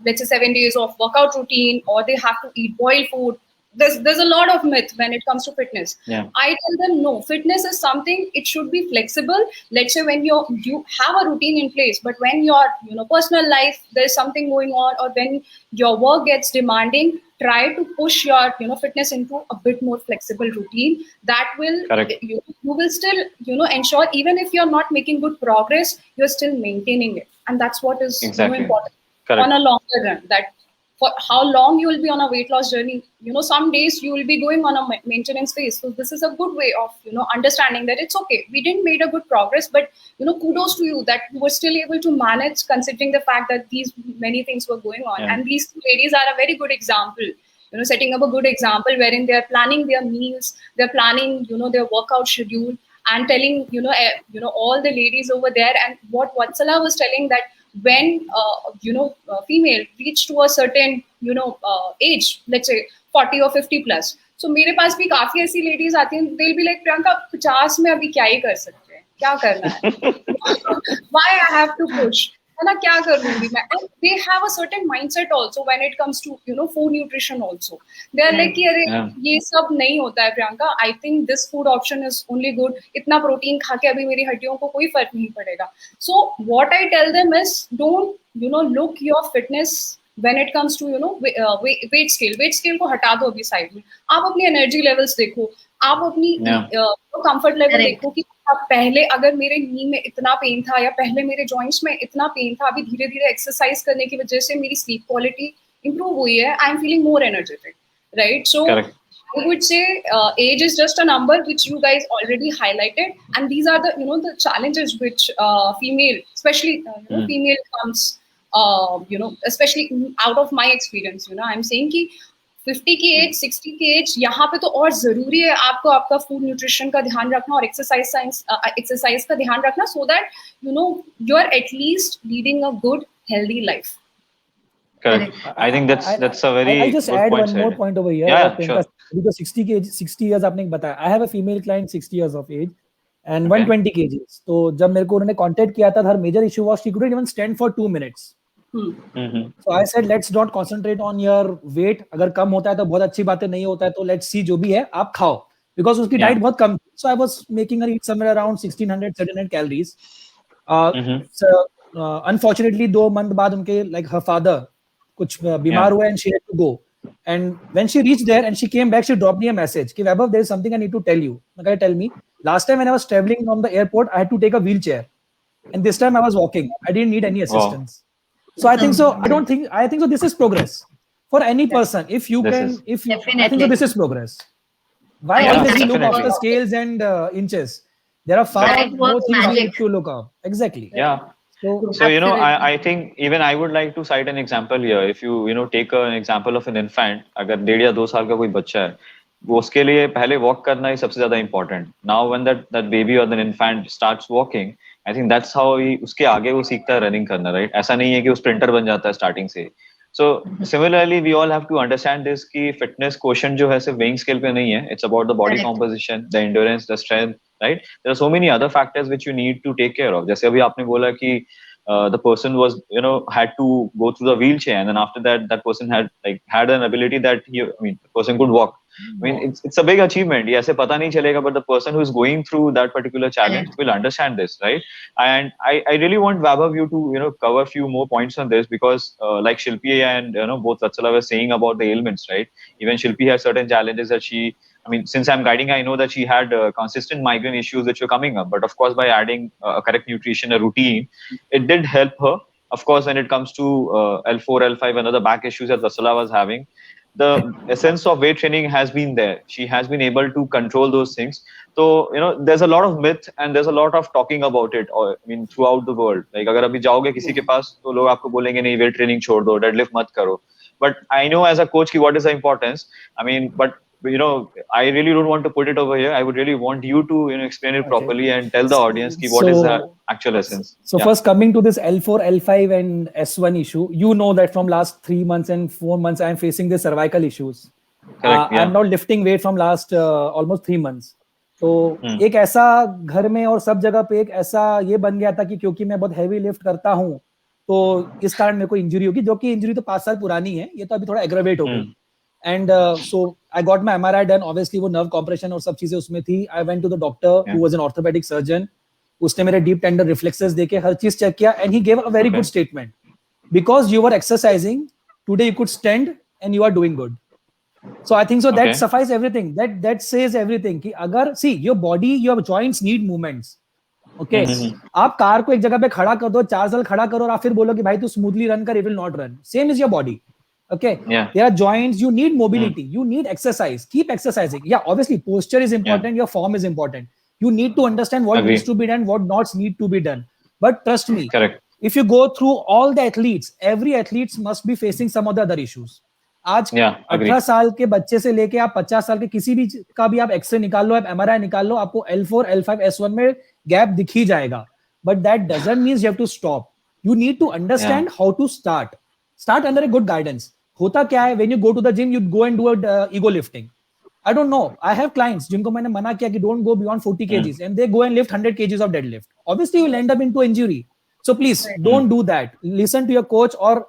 S4: let's say 7 days of workout routine, or they have to eat boiled food. There's a lot of myth when it comes to fitness. I tell them, no, fitness is something, it should be flexible. Let's say when you have a routine in place, but when your personal life, there's something going on, or when your work gets demanding, try to push your fitness into a bit more flexible routine. That will you will still ensure, even if you're not making good progress, you're still maintaining it. And that's what is important on a longer run. That for how long you will be on a weight loss journey. Some days you will be going on a maintenance phase. So this is a good way of understanding that it's okay, we didn't make a good progress, but kudos to you that you were still able to manage, considering the fact that these many things were going on. And these two ladies are a very good example, setting up a good example wherein they're planning their meals, they're planning their workout schedule, and telling all the ladies over there. And what Vatsala was telling, that when female reach to a certain age, let's say 40 or 50 plus, so मेरे पास भी काफी ऐसी ladies आती हैं, they'll be like, Priyanka, 50 में अभी क्या ही कर सकते हैं, क्या करना है, why I have to push, है ना, क्या कर लूंगी मैं. And they have a certain mindset also when it comes to food nutrition also. They are like कि अरे ये सब नहीं होता है Priyanka, I think this food option is only good, इतना प्रोटीन खा के अभी मेरी हड्डियों को कोई फर्क नहीं पड़ेगा. So what I tell them is, don't look your fitness when it comes to weight scale को हटा दो अभी साइड में. आप अपनी एनर्जी लेवल्स देखो, आप अपनी कंफर्ट लेवल देखो कि पहले अगर मेरे नी में इतना पेन था, या पहले मेरे जॉइंट्स में इतना पेन था, अभी धीरे धीरे एक्सरसाइज करने की वजह से मेरी स्लीप क्वालिटी इंप्रूव हुई है, I am feeling more energetic, right. So I would say age is just a number, which you guys already highlighted, and these are the the challenges which female, especially female comes especially out of my experience. I'm saying कि 50 की as, 60 की as, यहाँ पे तो और जरूरी है आपको आपका फूड न्यूट्रिशन का ध्यान रखना और एक्सरसाइज का ध्यान रखना, so that you are at least leading a good healthy life.
S1: Correct. I think that's a very
S5: I just add one more point over here.
S1: Yeah, sure.
S5: Because 60 years आपने बताया, I have a female client 60 years of age and 120 kgs. तो जब मेरे को उन्होंने contact किया था, her major issue was she couldn't even stand for 2 minutes. So I said, let's not concentrate on your weight. अगर कम होता है तो बहुत अच्छी बात है, नहीं होता है तो let's see जो भी है आप खाओ, because उसकी डाइट बहुत कम. So I was making her eat somewhere around 1600-1700 calories. So unfortunately 2 month बाद उनके her father कुछ बीमार हुए and she had to go. And when she reached there and she came back, she dropped me a message. Ki, Vaibhav, there is something I need to tell you. Like, tell me. Last time when I was traveling from the airport, I had to take a wheelchair. And this time I was walking. I didn't need any assistance. So I think so. I think so. This is progress for any person. If you
S1: This
S5: can,
S1: is-
S5: if you, I think
S3: Definitely.
S5: so. This is progress. Why
S3: Yeah,
S5: always we look
S1: definitely.
S5: after scales and inches? There are far
S3: Right
S5: more
S3: works
S5: things we
S3: magic.
S5: need to look up. Exactly.
S1: Yeah.
S5: So
S1: So, you know,
S2: Absolutely.
S1: I think even I would like to cite an example here. If you know, take an example of an infant, अगर 1.5 या 2 साल का कोई बच्चा है, वो उसके लिए पहले walk करना ही सबसे ज़्यादा important. Now when that baby or the infant starts walking, I think that's how he उसके आगे वो सीखता है running करना, right? ऐसा नहीं है कि वो sprinter बन जाता है starting से. So similarly, we all have to understand this कि fitness quotient जो है सिर्फ weighing scale पे नहीं है. It's about the body
S3: Correct.
S1: composition, the endurance, the strength, right? There are so many other factors which you need to take care of. जैसे अभी आपने बोला कि the person was, you know, had to go through the wheelchair, and then after that, that person had an ability that the person could walk. I mean, it's a big achievement. ये ऐसे पता नहीं चलेगा, but the person who is going through that particular challenge will understand this, right? And I really want Vaibhav you to, you know, cover a few more points on this because, like Shilpi and, you know, both Vatsala were saying about the ailments, right? Even Shilpi has certain challenges that she, I mean, since I'm guiding, I know that she had consistent migraine issues which were coming up. But of course, by adding a correct nutrition, a routine, it did help her. Of course, when it comes to L4, L5, and other back issues that Vasala was having, the essence of weight training has been there. She has been able to control those things. So, you know, there's a lot of myth and there's a lot of talking about it. Or, I mean, throughout the world. Like, अगर अभी जाओगे किसी के पास, तो लोग आपको बोलेंगे नहीं weight training छोड़ दो, deadlift मत करो. But I know as a coach what is the importance. I mean, but you know, I really don't want to put it over here. I would really want you to, you know, explain it properly and tell the audience what is the actual essence.
S5: So first coming to this L4, L5 and S1 issue, you know that from last 3 months and 4 months, I am facing the cervical issues.
S1: Correct, yeah.
S5: I'm not lifting weight from last almost 3 months. तो एक ऐसा घर में और सब जगह पे एक ऐसा ये बन गया था कि क्योंकि मैं बहुत हैवी लिफ्ट करता हूँ तो इस कारण मेरे को इंजरी होगी, जो कि इंजरी तो 5 साल पुरानी है, ये तो अभी थोड़ा एग्रेवेट हो गई. And so I got my MRI done. Obviously वो नर्व कंप्रेशन और सब चीजें उसमें थी. I went to the doctor who was an orthopaedic surgeon. उसने मेरे डीप टेंडर रिफ्लेक्सेस देके हर चीज चेक किया and he gave a very good statement. Because you were exercising today you could stand and you are doing good. So I think so that suffice everything. That says everything. कि अगर see your body, your joints need movements. Okay. आप car को एक जगह पे खड़ा कर दो, 4 साल खड़ा करो और आप फिर बोलो कि भाई तू स्मूथली रन कर, it will not run. Same is your body. Okay.
S1: Yeah.
S5: There are joints. You need mobility. You need exercise. Keep exercising. Yeah. Obviously, posture is important. Your form is important. You need to understand what needs to be done, what not need to be done. But trust me.
S1: Correct.
S5: If you go through all the athletes, every athlete must be facing some of the other issues. आज 18 साल के बच्चे से लेके आप 50 साल के किसी भी का भी आप एक्सरे निकाल लो, आप एमआरआई निकाल लो, आपको L4, L5, S1 में गैप दिख ही जाएगा. But that doesn't mean you have to stop. You need to understand how to start under a good guidance. होता क्या है, when you go to the gym you go and do ego lifting. I don't know, I have clients जिनको मैंने मना किया कि don't go beyond 40 kgs and they go and lift 100 kgs of deadlift. Obviously you will end up into injury. So please don't do that. Listen to your coach और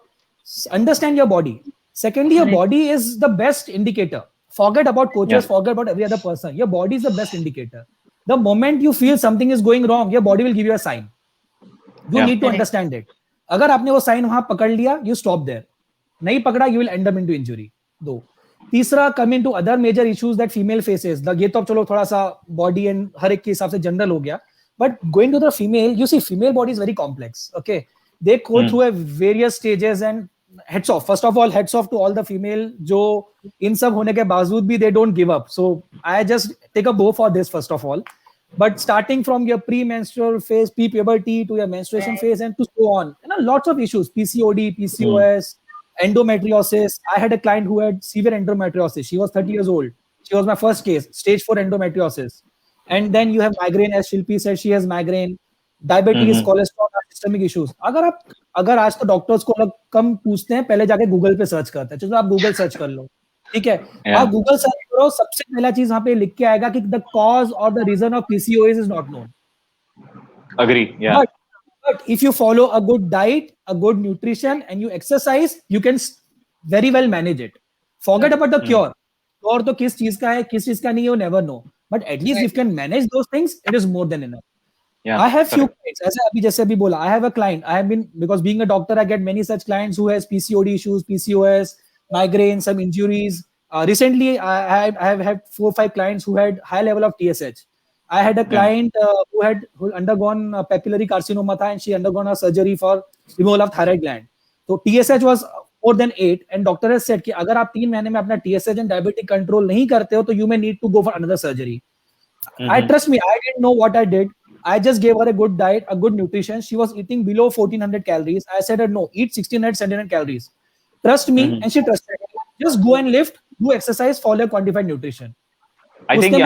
S5: understand your body. Secondly, your body is the best indicator. Forget about coaches, forget about every other person. Your body is the best indicator. The moment you feel something is going wrong, your body will give you a sign. You need to understand it. अगर आपने वो sign वहां पकड़ लिया, you stop there. नहीं पकड़ा, you will end up into injury. 2. तीसरा, coming to other major issues that female faces. ये तो चलो थोड़ा सा body and हर एक के हिसाब से जनरल हो गया. But going to the female, you see, female body is very complex. Okay, they go through a various stages and heads off. First of all, heads off to all the female जो इन सब होने के बावजूद भी they don't give up. So I just take a bow for this first of all. But starting from your premenstrual phase, pre-puberty to your menstruation phase and to so on, you know, lots of issues: PCOD, PCOS, endometriosis. I had a client who had severe endometriosis. She was 30 years old. She was my first case, stage 4 endometriosis. And then you have migraine, as Shilpi said, she has migraine. Diabetes, cholesterol, systemic issues. अगर आज तो doctors को कम पूछते हैं, पहले जाके Google पे search करते हैं. चलो आप गूगल सर्च कर लो, ठीक है. आप गूगल सर्च करो, सबसे पहला चीज वहां पे लिख के आएगा कि द कॉज और the reason of PCOS is not known.
S1: Agree. Yeah.
S5: But if you follow a good diet, a good nutrition, and you exercise, you can very well manage it. Forget about the cure. Cure तो किस चीज का है, किस चीज का नहीं है, you never know. But at least if you can manage those things, it is more than enough.
S1: Yeah,
S5: I have few clients. जैसे अभी बोला, I have a client. I have been, because being a doctor, I get many such clients who has PCOD issues, PCOS, migraines, some injuries. Recently, I have had 4-5 clients who had high level of TSH. I had a client who undergone papillary carcinoma tha, and she undergone a surgery for removal of thyroid gland. So TSH was more than 8, and doctor has said कि अगर आप 3 महीने में अपना TSH and diabetic control नहीं करते हो, तो you may need to go for another surgery. I trust me, I didn't know what I did. I just gave her a good diet, a good nutrition. She was eating below 1400 calories. I said her, no, eat 1600, 1700 calories. Trust me, and she trusted me. Just go and lift, do exercise, follow quantified nutrition.
S1: I think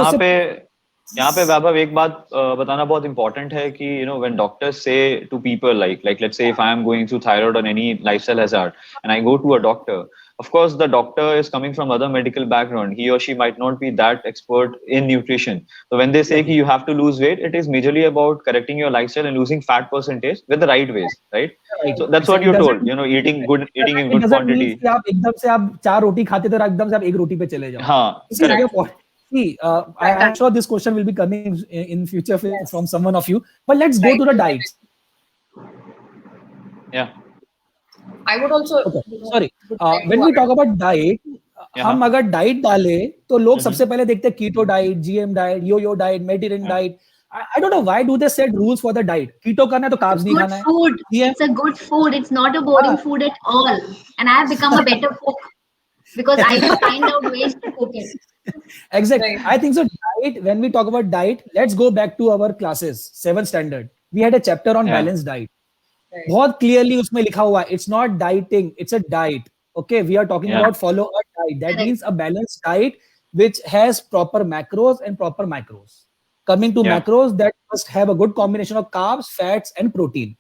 S1: यहाँ पे वैभव एक बात बताना बहुत important है कि when doctors say to people like let's say if I am going through thyroid or any lifestyle hazard and I go to a doctor, of course the doctor is coming from other medical background. He or she might not be that expert in nutrition. So when they say कि you have to lose weight, it is majorly about correcting your lifestyle and losing fat percentage with the right ways, right? So that's what you're told. Eating in good quantity.
S5: आप एकदम से आप 4 रोटी खाते थे और एकदम से आप 1 रोटी पे चले जाओ.
S1: हाँ, correct.
S5: See, I'm sure this question will be coming in future from someone of you. But let's go to the diets.
S1: Yeah.
S4: I would also.
S5: Okay. Sorry. When we talk about diet, हम अगर diet डाले तो लोग सबसे पहले देखते हैं keto diet, GM diet, yo diet, Mediterranean diet. I don't know why do they set rules for the diet. Keto करना है तो carbs नहीं खाना है.
S3: Food. It's a good food. It's not a boring food at all. And I have become a better cook because I can find out ways to cook it.
S5: Exactly. I think so. Diet. When we talk about diet, let's go back to our classes. 7th standard. We had a chapter on balanced diet. बहुत clearly उसमें लिखा हुआ है. It's not dieting. It's a diet. Okay. We are talking about follow a diet. That means a balanced diet which has proper macros and proper micros. Coming to macros, that must have a good combination of carbs, fats, and protein.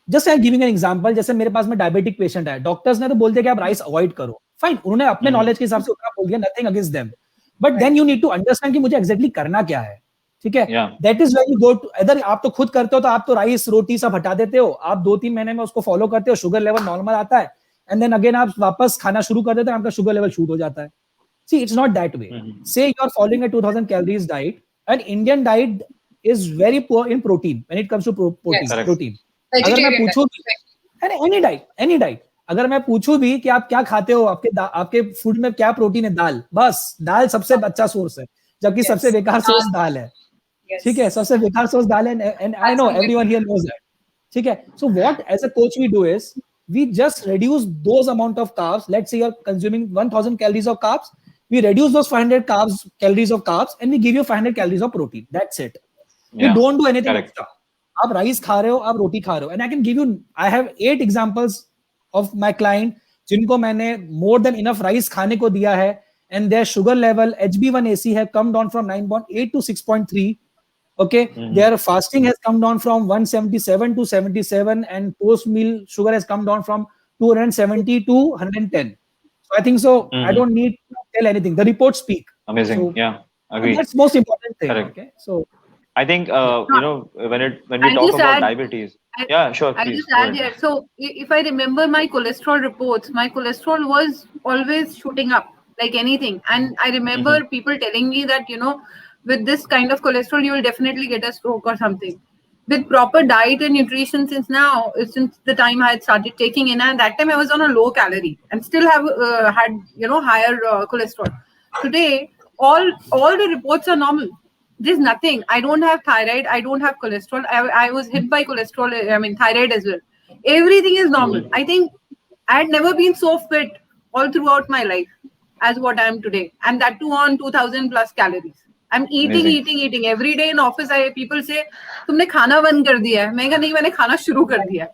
S5: Just I'm giving an example. जैसे मेरे पास में diabetic patient है. Doctors ने तो बोल दिया कि आप rice avoid करो. Fine. उन्होंने अपने knowledge के हिसाब से उतना बोल दिया. Nothing against them. But then you need to understand कि मुझे exactly करना क्या है. ठीक है? That is when you go to either आप तो खुद करते हो तो आप तो राइस रोटी सब हटा देते हो. आप 2-3 महीने में उसको फॉलो करते हो. शुगर लेवल नॉर्मल आता है. And then again आप वापस खाना शुरू कर देते हो. आपका शुगर लेवल शूट हो जाता है. See, it's not that way. Say you are following a 2000 calories diet. An Indian diet is very poor in protein when it comes to protein. अगर मैं पूछूं any diet, अगर मैं पूछूं भी कि आप क्या खाते हो, आपके फूड में क्या प्रोटीन है, दाल सबसे अच्छा सोर्स है, जबकि सबसे बेकार सोर्स दाल है. ठीक है, सबसे बेकार सोर्स दाल है, and I know everyone here knows that. ठीक है. So what as a coach we do is we just reduce those amount of carbs. Let's say you're consuming 1000 calories of carbs. We reduce those 500 calories of carbs and we give you 500 calories of protein. That's it. We don't do anything extra. आप rice खा रहे हो, आप रोटी खा रहे हो. And I can give you, I have 8 examples of my client जिनको मैंने more than enough rice खाने को दिया है, and their sugar level HB1AC have come down from 9.8 to 6.3. Okay, their fasting has come down from 177 to 77, and post meal sugar has come down from 270 to 110. So I think so. I don't need to tell anything. The reports speak.
S1: Amazing. So, agree.
S5: That's most important thing.
S1: Correct.
S5: Okay. So
S1: I think when we talk about diabetes. Sure.
S2: I'll just add here. So if I remember my cholesterol reports, my cholesterol was always shooting up like anything. And I remember people telling me that, with this kind of cholesterol, you will definitely get a stroke or something. With proper diet and nutrition since the time I had started taking in, and that time I was on a low calorie and still have had higher cholesterol. Today, all the reports are normal. There's nothing. I don't have thyroid. I don't have cholesterol. I was hit by cholesterol. I mean thyroid as well. Everything is normal. I think I had never been so fit all throughout my life as what I am today, and that too on 2000 plus calories. I'm eating every day in office. People say, "तुमने खाना बंद कर दिया है." मैं कहा नहीं, मैंने खाना शुरू कर दिया है.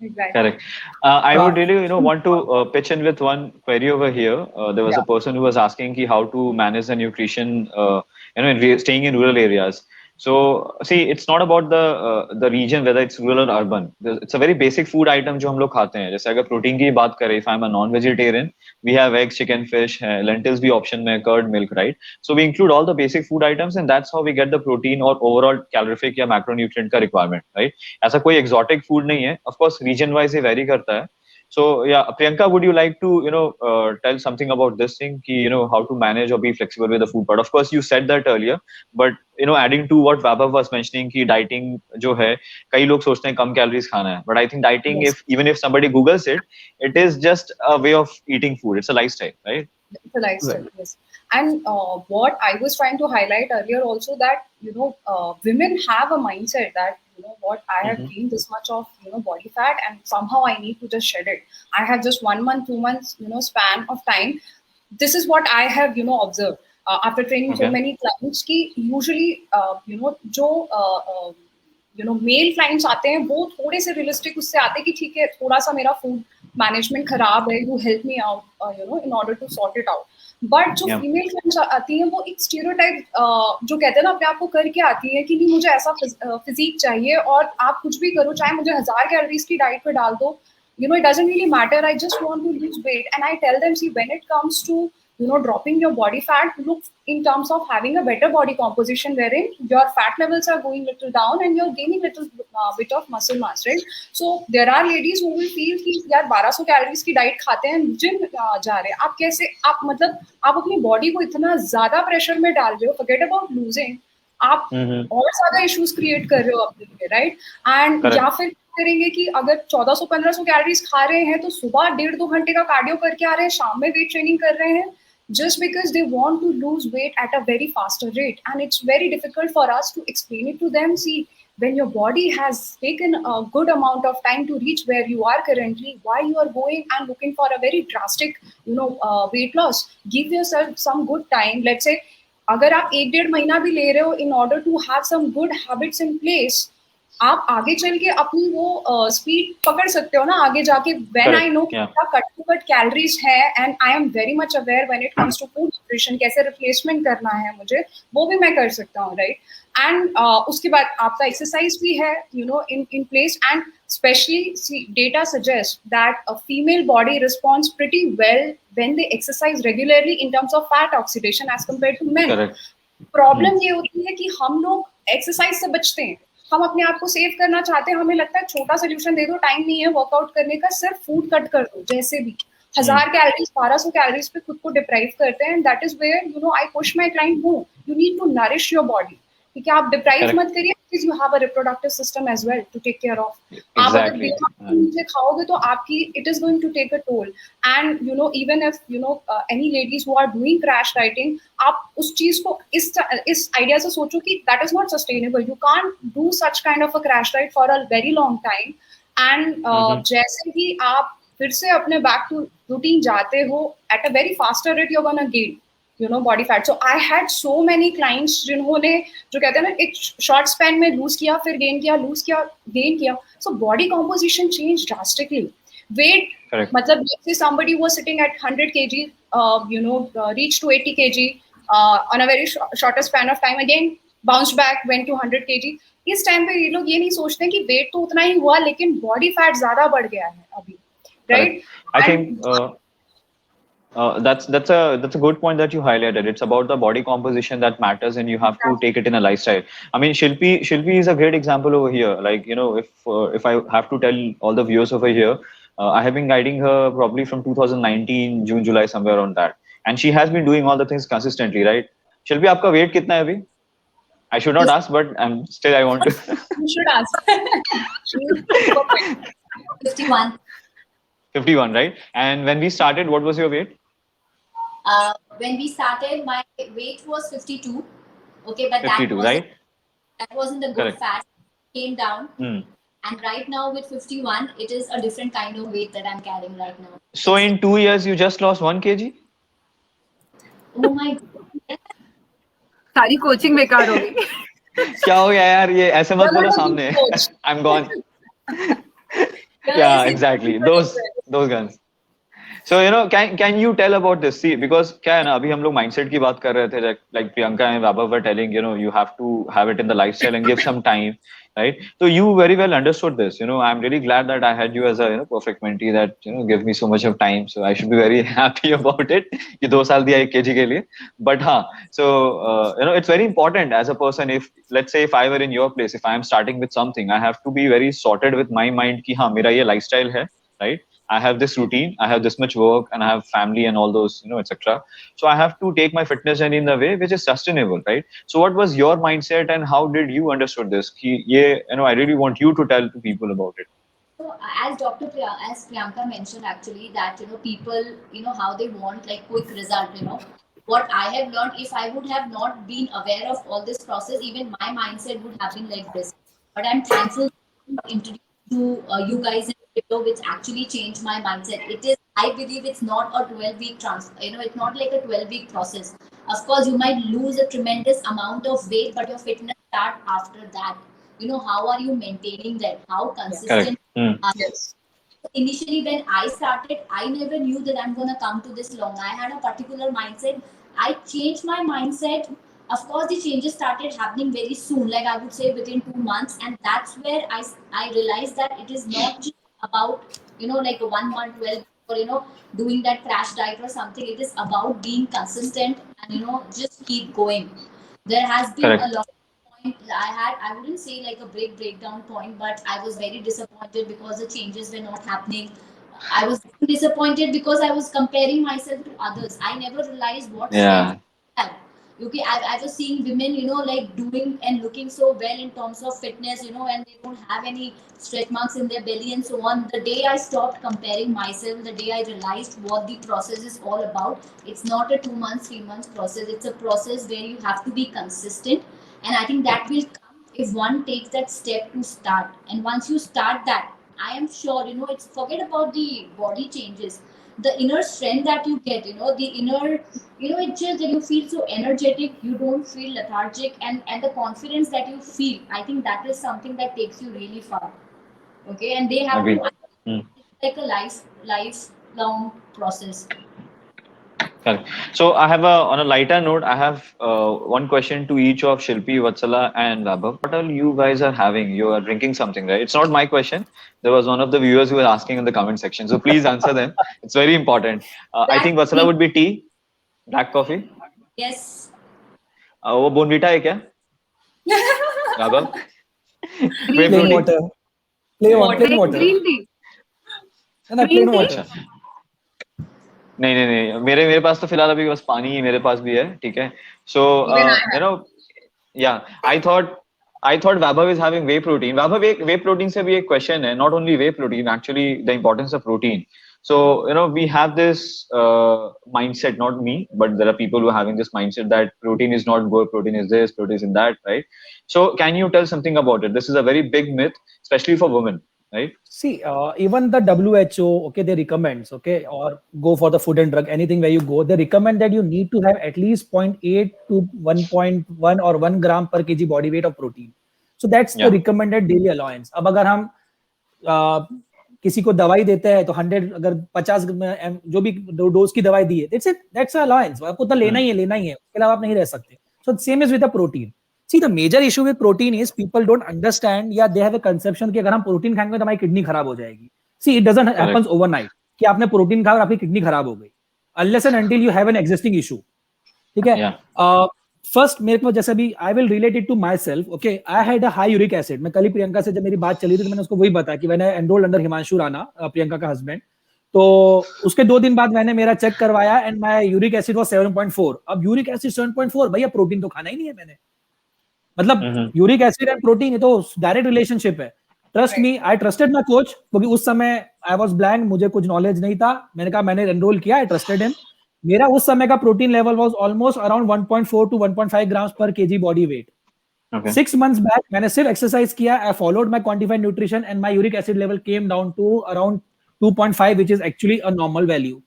S4: Exactly.
S1: Correct. I would really, want to pitch in with one query over here. There was a person who was asking how to manage the nutrition, staying in rural areas. So, see, it's not about the region, whether it's rural or urban. It's a very basic food item जो हम लोग खाते हैं. जैसे अगर protein की बात करें, if I'm a non-vegetarian, we have eggs, chicken, fish, lentils भी option में, curd, milk, right? So we include all the basic food items, and that's how we get the protein or overall calorific या macronutrient का requirement, right? ऐसा कोई exotic food नहीं है. Of course, region wise ये vary करता है. So yeah, Priyanka, would you like to tell something about this thing ki, how to manage or be flexible with the food part? Of course you said that earlier, but adding to what Vaibhav was mentioning ki dieting जो है कई लोग सोचते हैं कम calories खाना है, but I think dieting,
S4: Yes.
S1: even if somebody googles it, it is just a way of eating food. It's a lifestyle, right?
S4: It's a lifestyle, yes. And what I was trying to highlight earlier also, that women have a mindset that what, I have gained this much of body fat and somehow I need to just shed it. I have just 1 month, 2 months span of time. This is what I have observed after training so
S1: Okay.
S4: many clients ki usually जो mail clients आते हैं वो थोड़े से realistic उससे आते हैं कि ठीक है थोड़ा सा मेरा फूड मैनेजमेंट खराब है, you help me out in order to sort it out. But जो
S1: Yeah.
S4: फीमेल क्लाइंट्स आती हैं वो एक स्टीरियोटाइप जो कहते हैं ना अपने आप को करके आती है कि नहीं मुझे ऐसा फिजिक चाहिए और आप कुछ भी करो, चाहे मुझे 1000 कैलोरीज की डाइट पे डाल दो, it doesn't really matter, I just want to lose weight. And I tell them, see, when it comes to dropping your body fat, look in terms of having a better body composition wherein your fat levels are going little down and you're gaining little bit of muscle mass, right? So there are ladies who will feel कि यार 1200 calories की diet खाते हैं, gym जा रहे हैं, आप कैसे, आप मतलब आप अपनी बॉडी को इतना ज्यादा प्रेशर में डाल रहे हो, forget about losing, आप और ज्यादा इश्यूज क्रिएट कर रहे हो अपने लिए, राइट? एंड या फिर करेंगे कि अगर 1400-1500 कैलोरीज खा रहे हैं तो सुबह 1.5-2 घंटे का कार्डियो करके आ रहे हैं, शाम में वेट ट्रेनिंग कर रहे हैं, just because they want to lose weight at a very faster rate. And it's very difficult for us to explain it to them. See, when your body has taken a good amount of time to reach where you are currently, why you are going and looking for a very drastic weight loss? Give yourself some good time. Let's say अगर आप 1-1.5 महीना भी ले रहे हो in order to have some good habits in place, आप आगे चल के अपनी वो स्पीड पकड़ सकते हो ना आगे जाके. When I know cut to cut calories है and I am very much aware when it comes to food nutrition, कैसे रिप्लेसमेंट करना है मुझे, वो भी मैं कर सकता हूँ, राइट? एंड उसके बाद आपका एक्सरसाइज भी है in place. And especially, see, data suggests that a female body responds pretty well when they exercise regularly in terms of fat oxidation as compared to men.
S1: Correct.
S4: Problem ये होती है कि हम लोग एक्सरसाइज से बचते हैं, हम अपने आप को सेव करना चाहते हैं, हमें लगता है छोटा सोल्यूशन दे दो, टाइम नहीं है वर्कआउट करने का, सिर्फ फूड कट कर दो, जैसे भी 1000 कैलोरीज 1200 कैलोरीज पे खुद को डिप्राइव करते हैं. That is where I push my client, no, you need to nourish your body. ठीक है, आप डिप्राइव मत करिए, because you have a reproductive system as well to take care of. आप अगर नीचे खाओगे तो आपकी it is going to take a toll. And even if any ladies who are doing crash dieting, आप उस चीज को इस आइडिया से सोचो कि that is not sustainable. You can't do such kind of a crash diet for a very long time. And जैसे ही आप फिर से अपने बैक टू रूटीन जाते हो, at a very faster rate you are gonna gain body fat. So I had so many clients जिन्होंने जो कहते हैं ना एक शॉर्ट स्पैन में लूज किया, फिर गेन किया, लूज किया, गेन किया. So body composition changed drastically. Weight, मतलब let's say somebody was sitting at 100 kg, reached to 80 kg on a very shorter span of time, again bounced back, went to 100 kg. इस time पे ये लोग ये नहीं सोचते कि वेट तो उतना ही हुआ लेकिन बॉडी फैट ज्यादा बढ़ गया है अभी, right?
S1: I think that's a good point that you highlighted. It's about the body composition that matters, and you have to take it in a lifestyle. I mean, Shilpi is a great example over here. Like, if I have to tell all the viewers over here, I have been guiding her probably from 2019 June, July, somewhere around that, and she has been doing all the things consistently, right? Shilpi, आपका weight कितना है अभी? I should not ask, but still I want to.
S4: You should ask.
S3: 51.
S1: 51, right? And when we started, what was your weight?
S3: When we started, my weight was 52. Okay, but
S1: 52, right?
S3: That wasn't a good fat. Came down. And right now with 51, it is a different kind of weight that I'm carrying right now.
S1: So in 2 years, you just lost 1 kg?
S3: Oh my God.
S2: सारी coaching बेकार हो गई.
S1: क्या हो गया यार, ये ऐसे मत बोलो सामने. I'm gone. Yeah, exactly. Those guns. So can you tell about this? See, because क्या है ना, अभी हम लोग mindset की बात कर रहे थे, like Priyanka and Vaibhav were telling, you have to have it in the lifestyle and give some time, right? So you very well understood this. I'm really glad that I had you as a perfect mentee that give me so much of time. So I should be very happy about it. कि 2 साल दिया 1 kg के लिए. But हाँ, so it's very important as a person. If let's say if I were in your place, if I am starting with something, I have to be very sorted with my mind कि हाँ मेरा ये lifestyle है, right? I have this routine, I have this much work, and I have family and all those, etc. So I have to take my fitness journey in a way which is sustainable, right? So what was your mindset, and how did you understood this? I really want you to tell to people about it.
S3: So as Priyanka mentioned, actually, that people, how they want like quick result. What I have learned, if I would have not been aware of all this process, even my mindset would have been like this. But I'm thankful to introduce to you guys in video, which actually changed my mindset. It is, I believe, it's not a 12-week it's not like a 12-week process. Of course, you might lose a tremendous amount of weight, but your fitness start after that. How are you maintaining that? How consistent are you?
S4: Yes.
S3: Initially when I started, I never knew that I'm going to come to this long. I had a particular mindset. I changed my mindset. Of course, the changes started happening very soon, like I would say within 2 months. And that's where I realized that it is not just about, like a 1 month, 12, or, doing that crash diet or something. It is about being consistent and, just keep going. There has been
S1: Correct.
S3: a lot I wouldn't say like a breakdown point, but I was very disappointed because the changes were not happening. I was disappointed because I was comparing myself to others. I never realized what strength I had. Okay, I was seeing women, like doing and looking so well in terms of fitness, and they don't have any stretch marks in their belly and so on. The day I stopped comparing myself, the day I realized what the process is all about, it's not a 2 months, 3 months process. It's a process where you have to be consistent. And I think that will come if one takes that step to start. And once you start that, I am sure, it's forget about the body changes. The inner strength that you get, the inner, it's just that you feel so energetic, you don't feel lethargic, and the confidence that you feel, I think that is something that takes you really far. Okay, and they have
S1: Agreed.
S3: to, like a lifelong process.
S1: Correct. So I have on a lighter note, I have one question to each of Shilpi, Vatsala, and Vaibhav. What all you guys are having? You are drinking something, right? It's not my question. There was one of the viewers who was asking in the comment section. So please answer them. It's very important. I think Vatsala would be tea, black coffee.
S3: Yes.
S1: वो Bournvita है क्या? Vaibhav? Whey
S5: Plain
S1: protein?
S5: water. Plain water.
S2: Green tea.
S5: No, plain water.
S1: नहीं मेरे पास तो फिलहाल अभी बस पानी ही मेरे पास भी है, ठीक है. So I thought Vaibhav is having whey protein. Vaibhav, whey protein से भी एक question है, not only whey protein, actually the importance of protein. So we have this mindset, not me, but there are people who are having this mindset that protein is not good, protein is this, protein is in that, right? So can you tell something about it? This is a very big myth, especially for women. Right.
S5: See, even the WHO, okay, they recommend, okay, or go for the Food and Drug, anything where you go, they recommend that you need to have at least 0.8 to 1.1 or 1 gram per kg body weight of protein. So that's the recommended daily allowance. अब अगर हम किसी को दवाई देते हैं तो 100 अगर 50 जो भी डोज की दवाई दी है, that's allowance. आपको तो लेना ही है, उसके अलावा आप नहीं रह सकते. So same is with the protein. See, the major issue with protein is people don't understand, they have a conception कि अगर हम प्रोटीन खाएंगे तो हमारी किडनी खराब हो जाएगी. See, it doesn't happen overnight कि आपने प्रोटीन खाया और आपकी किडनी खराब हो गई. Unless and until you have an existing issue. ठीक है? First, मेरे को जैसे भी I will relate it to myself. Okay, I had a high uric acid. मैं कल ही प्रियंका से जब मेरी बात चली थी तो मैंने उसको वही बताया कि मैंने enrolled under हिमांशु राणा, प्रियंका का हस्बैंड. तो उसके 2 दिन बाद मैंने मेरा चेक करवाया and my uric acid was 7.4. अब uric acid 7.4, भैया प्रोटीन तो खाना ही नहीं है मैंने. मतलब यूरिक एसिड एंड प्रोटीन ये तो डायरेक्ट रिलेशनशिप है. Trust me, I trusted my coach, क्योंकि उस समय आई वाज ब्लैंक, मुझे कुछ नॉलेज नहीं था. मैंने कहा मैंने एनरोल किया, आई ट्रस्टेड हिम. मेरा उस समय का protein level was almost around 1.4 to 1.5 grams per KG body weight. 6 months back मैंने सिर्फ एक्सरसाइज किया, I followed my quantified nutrition and my uric acid level came down to around 2.5, which is actually a normal value.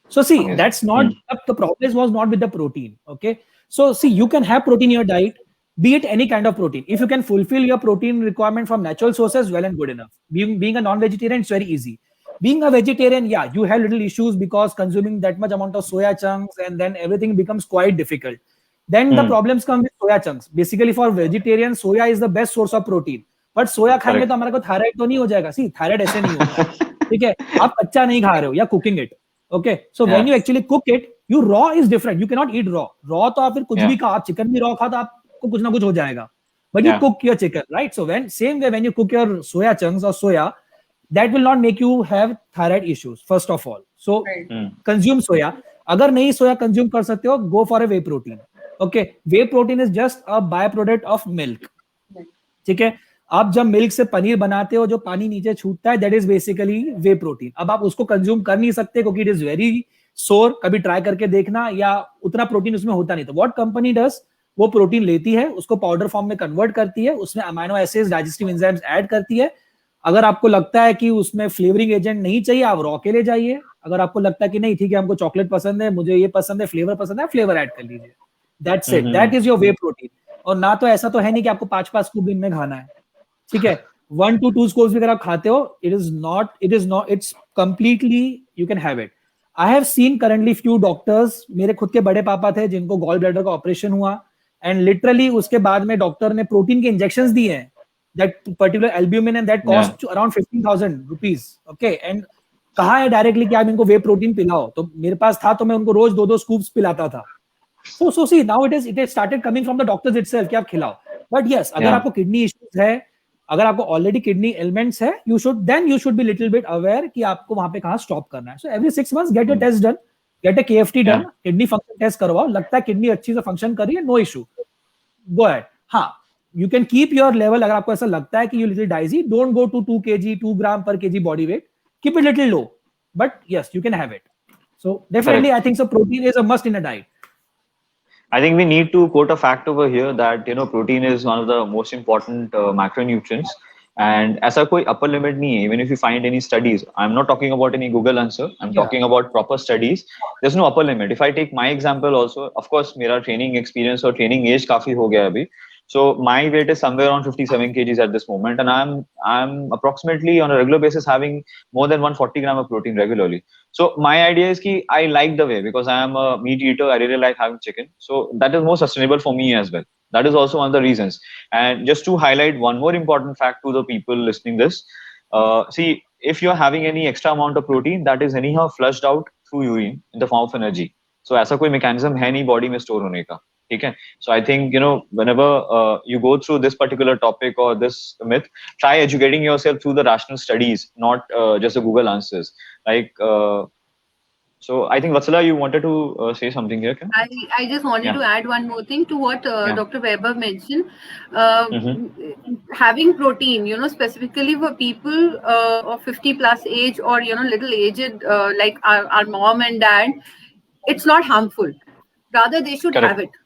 S5: So see, that's not the problem was not with the protein. Okay, so see, you can have protein in your diet, be it any kind of protein. If you can fulfill your protein requirement from natural sources, well and good enough. Being a non-vegetarian, it's very easy. Being a vegetarian, you have little issues because consuming that much amount of soya chunks and then everything becomes quite difficult. Then the problems come with soya chunks. Basically for vegetarians, soya is the best source of protein. But soya खाएंगे तो हमारे को thyroid तो नहीं हो जाएगा. See, thyroid ऐसे नहीं होता. ठीक है, आप कच्चा नहीं खा रहे हो, या cooking it. Okay, so when you actually cook it, you raw is different. You cannot eat raw. Raw तो आप फिर कुछ भी खा, आप चिकन भी raw खा तो आपको कुछ ना कुछ हो जाएगा. But you cook your chicken, right? So when you cook your soya chunks or soya, that will not make you have thyroid issues, first of all. So
S4: Right.
S5: consume soya. अगर नहीं सोया कंज्यूम कर सकते हो, go for a whey protein. Okay, whey protein is just a byproduct of milk. ठीक है, आप जब milk से पनीर बनाते हो, जो पानी नीचे छूटता है, that is basically way protein. अब आप उसको कंज्यूम कर नहीं सकते क्योंकि इट इज वेरी सोर. कभी ट्राई करके देखना, या उतना प्रोटीन उसमें होता नहीं. तो व्हाट कंपनी डज, वो प्रोटीन लेती है, उसको पाउडर फॉर्म में कन्वर्ट करती है, उसमें amino acids, digestive enzymes add करती है. अगर आपको लगता है कि उसमें फ्लेवरिंग एजेंट नहीं चाहिए, आप रॉ के ले जाइए. अगर आपको लगता है कि नहीं ठीक है, हमको चॉकलेट पसंद है, मुझे ये पसंद है, फ्लेवर पसंद है, फ्लेवर ऐड कर लीजिए. That's it, that is your way protein. और ना तो ऐसा तो है नहीं कि आपको 5-5 स्कूप दिन में खाना है. ठीक है, 1 to 2 scoops भी अगर आप खाते हो, it is not, it's completely, you can have it. I have seen currently few doctors, मेरे खुद के बड़े पापा थे जिनको गॉल ब्लैडर का ऑपरेशन हुआ, एंड लिटरली उसके बाद में डॉक्टर ने प्रोटीन के इंजेक्शंस दिए हैं, that particular albumin, and that cost around 15,000 rupees. Okay, and कहा है डायरेक्टली कि आप इनको वे प्रोटीन पिलाओ. तो मेरे पास था, तो मैं उनको रोज 2-2 स्कूप्स पिलाता था. So see, now it has started coming from the doctors itself कि आप खिलाओ. But yes, अगर आपको किडनी इश्यूज है, अगर आपको ऑलरेडी किडनी एलिमेंट्स है, you should be little bit aware कि आपको वहां पे कहां स्टॉप करना है. So every 6 months get a test done, get a KFT done, kidney function test करवाओ. लगता है किडनी अच्छी से फंक्शन कर रही है, नो इशू, गो अहेड. हाँ, you can keep your level. अगर आपको ऐसा लगता है कि you little dicey, don't go to 2 kg, 2 gram per kg body weight. Keep it little low, but yes, you can have it. So definitely, I think so. Protein is a must in a diet.
S1: I think we need to quote a fact over here that protein is one of the most important macronutrients, and ऐसा कोई upper limit नहीं है. Even if you find any studies, I'm not talking about any Google answer. I'm talking about proper studies. There's no upper limit. If I take my example also, of course, मेरा training experience और training age काफी हो गया अभी. So my weight is somewhere around 57 kgs at this moment, and I'm approximately on a regular basis having more than 140 gram of protein regularly. So my idea is ki I like the way, because I am a meat eater. I really like having chicken. So that is more sustainable for me as well. That is also one of the reasons. And just to highlight one more important fact to the people listening this, see, if you're having any extra amount of protein, that is anyhow flushed out through urine in the form of energy. So ऐसा कोई mechanism है नहीं body में store होने का. Okay. So I think whenever you go through this particular topic or this myth, try educating yourself through the rational studies, not just the Google answers. Like so I think Vatsala, you wanted to say something here.
S2: I just wanted to add one more thing to what Dr. Weber mentioned. Having protein, specifically for people of 50 plus age, or little aged, like our mom and dad, it's not harmful. Rather, they should have it.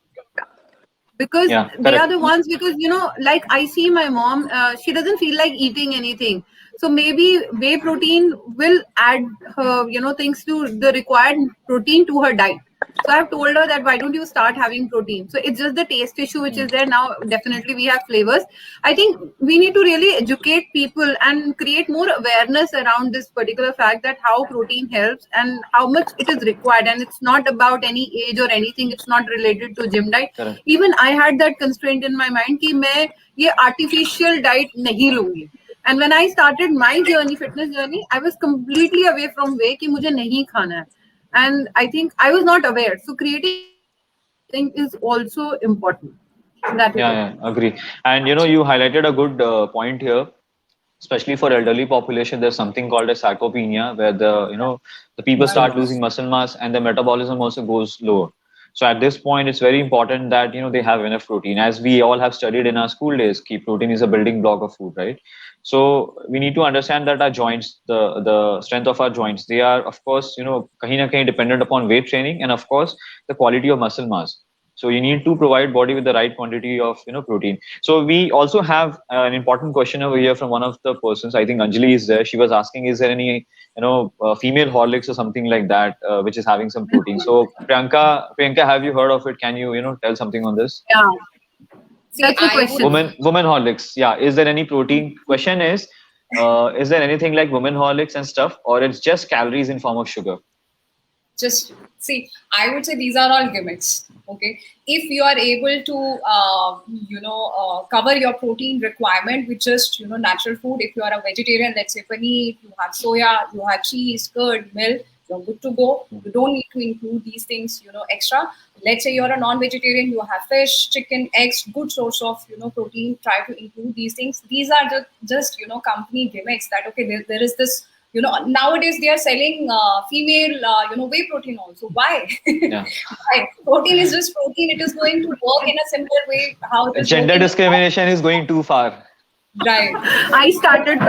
S2: Because they are the ones, because like I see my mom, she doesn't feel like eating anything, so maybe whey protein will add her things to the required protein to her diet. So I've told her that why don't you start having protein. So it's just the taste issue which is there. Now definitely we have flavors. I think we need to really educate people and create more awareness around this particular fact, that how protein helps and how much it is required. And it's not about any age or anything. It's not related to gym diet.
S1: Correct.
S2: Even I had that constraint in my mind कि मैं ये artificial diet नहीं लूंगी. And when I started my journey, fitness journey, I was completely away from whey कि मुझे नहीं खाना है. And I think I was not aware. So creating thing is also important.
S1: Agree. And you highlighted a good point here. Especially for elderly population, there's something called as sarcopenia, where the people start losing muscle mass and the metabolism also goes lower. So at this point, it's very important that they have enough protein. As we all have studied in our school days, protein is a building block of food, right? So we need to understand that our joints, the strength of our joints, they are of course kahin na kahin dependent upon weight training and of course the quality of muscle mass. So you need to provide body with the right quantity of protein. So we also have an important question over here from one of the persons. I think Anjali is there. She was asking, is there any female Horlicks or something like that which is having some protein? So Priyanka, have you heard of it? Can you tell something on this?
S2: Yeah. That's a question.
S1: Women Horlicks. Yeah. Is there any protein? Question is there anything like women Horlicks and stuff, or it's just calories in form of sugar?
S4: Just see, I would say these are all gimmicks. Okay, if you are able to cover your protein requirement with just natural food, if you are a vegetarian, let's say paneer, you have soya, you have cheese, curd, milk, you're good to go. You don't need to include these things, extra. Let's say you're a non-vegetarian, you have fish, chicken, eggs, good source of, protein. Try to include these things. These are just company gimmicks that, okay, there is this, nowadays they are selling female, whey protein also. Why?
S1: Yeah.
S4: Why? Protein is just protein. It is going to work in a similar way. How it is
S1: Gender
S4: working.
S1: discrimination is going too far.
S4: Right.
S2: I started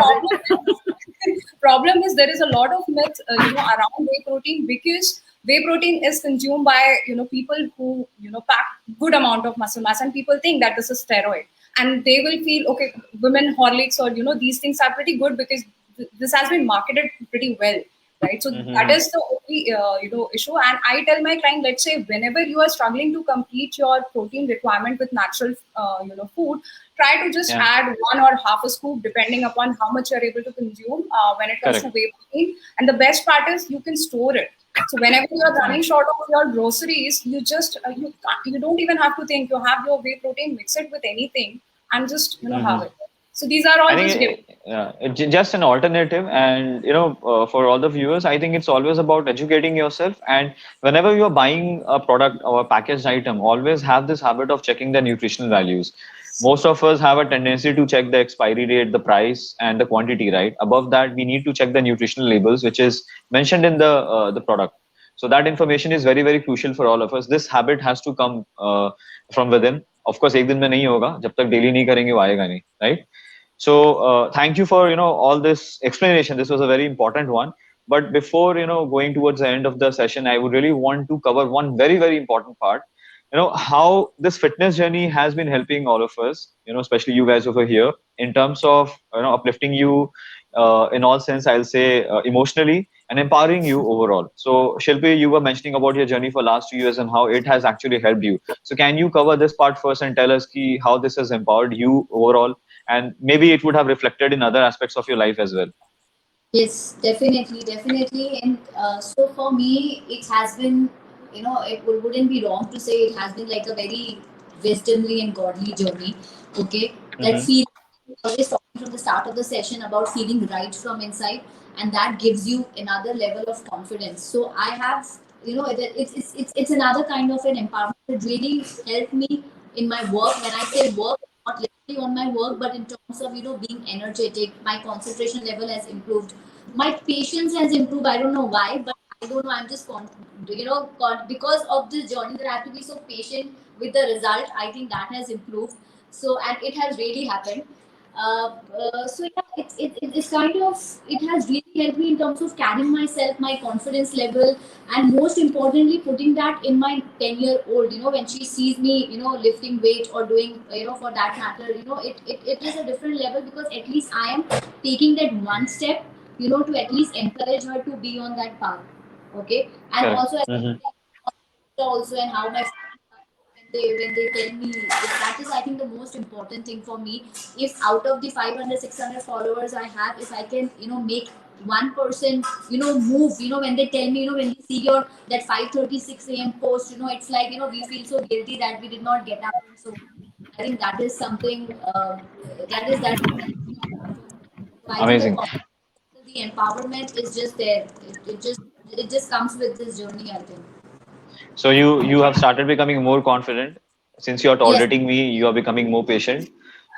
S4: Problem is there is a lot of myth, around whey protein, because whey protein is consumed by, people who, pack good amount of muscle mass, and people think that this is steroid, and they will feel, okay, women Horlicks or, these things are pretty good because this has been marketed pretty well. Right. So that is the only, issue. And I tell my client, let's say whenever you are struggling to complete your protein requirement with natural, food, try to just add 1 or half a scoop, depending upon how much you're able to consume when it comes to whey protein. And the best part is you can store it. So whenever you are running short of your groceries, you just, you don't even have to think. You have your whey protein, mix it with anything, and just, have it. So these are all just
S1: it's just an alternative. And for all the viewers, I think it's always about educating yourself. And whenever you're buying a product or a packaged item, always have this habit of checking the nutritional values. Most of us have a tendency to check the expiry date, the price, and the quantity, right? Above that, we need to check the nutritional labels, which is mentioned in the product. So that information is very, very crucial for all of us. This habit has to come from within. Of course, एक दिन में नहीं होगा, जब तक daily नहीं करेंगे वो आएगा नहीं, right? So thank you for all this explanation. This was a very important one. But before going towards the end of the session, I would really want to cover one very, very important part. How this fitness journey has been helping all of us, especially you guys over here, in terms of uplifting you in all sense, I'll say emotionally, and empowering you overall. So Shilpi, you were mentioning about your journey for last 2 years and how it has actually helped you. So can you cover this part first and tell us how this has empowered you overall, and maybe it would have reflected in other aspects of your life as well?
S6: Yes, definitely. And so for me, it has been, it wouldn't be wrong to say it has been like a very wisdomly and godly journey. Okay, that feel always talking from the start of the session about feeling right from inside, and that gives you another level of confidence. So I have, it's another kind of an empowerment that really helped me in my work. When I say work, not literally on my work, but in terms of being energetic, my concentration level has improved, my patience has improved. I don't know why, but I don't know, I'm just because of this journey that I have to be so patient with the result. I think that has improved. So, and it has really happened. So yeah, it's kind of, it has really helped me in terms of carrying myself, my confidence level, and most importantly putting that in my 10-year-old, when she sees me lifting weight or doing, for that matter, it is a different level, because at least I am taking that one step, to at least encourage her to be on that path. Okay. And also also, and how my when they tell me, that is, I think, the most important thing for me. If out of the 500-600 followers I have, if I can make one person move, when they tell me, when we see your that 5:36 a.m. post, it's like we feel so guilty that we did not get up. So I think that is something that
S1: Amazing.
S6: The empowerment is just there. It just comes with this journey, I think.
S1: So you have started becoming more confident. Since you are tolerating me, you are becoming more patient,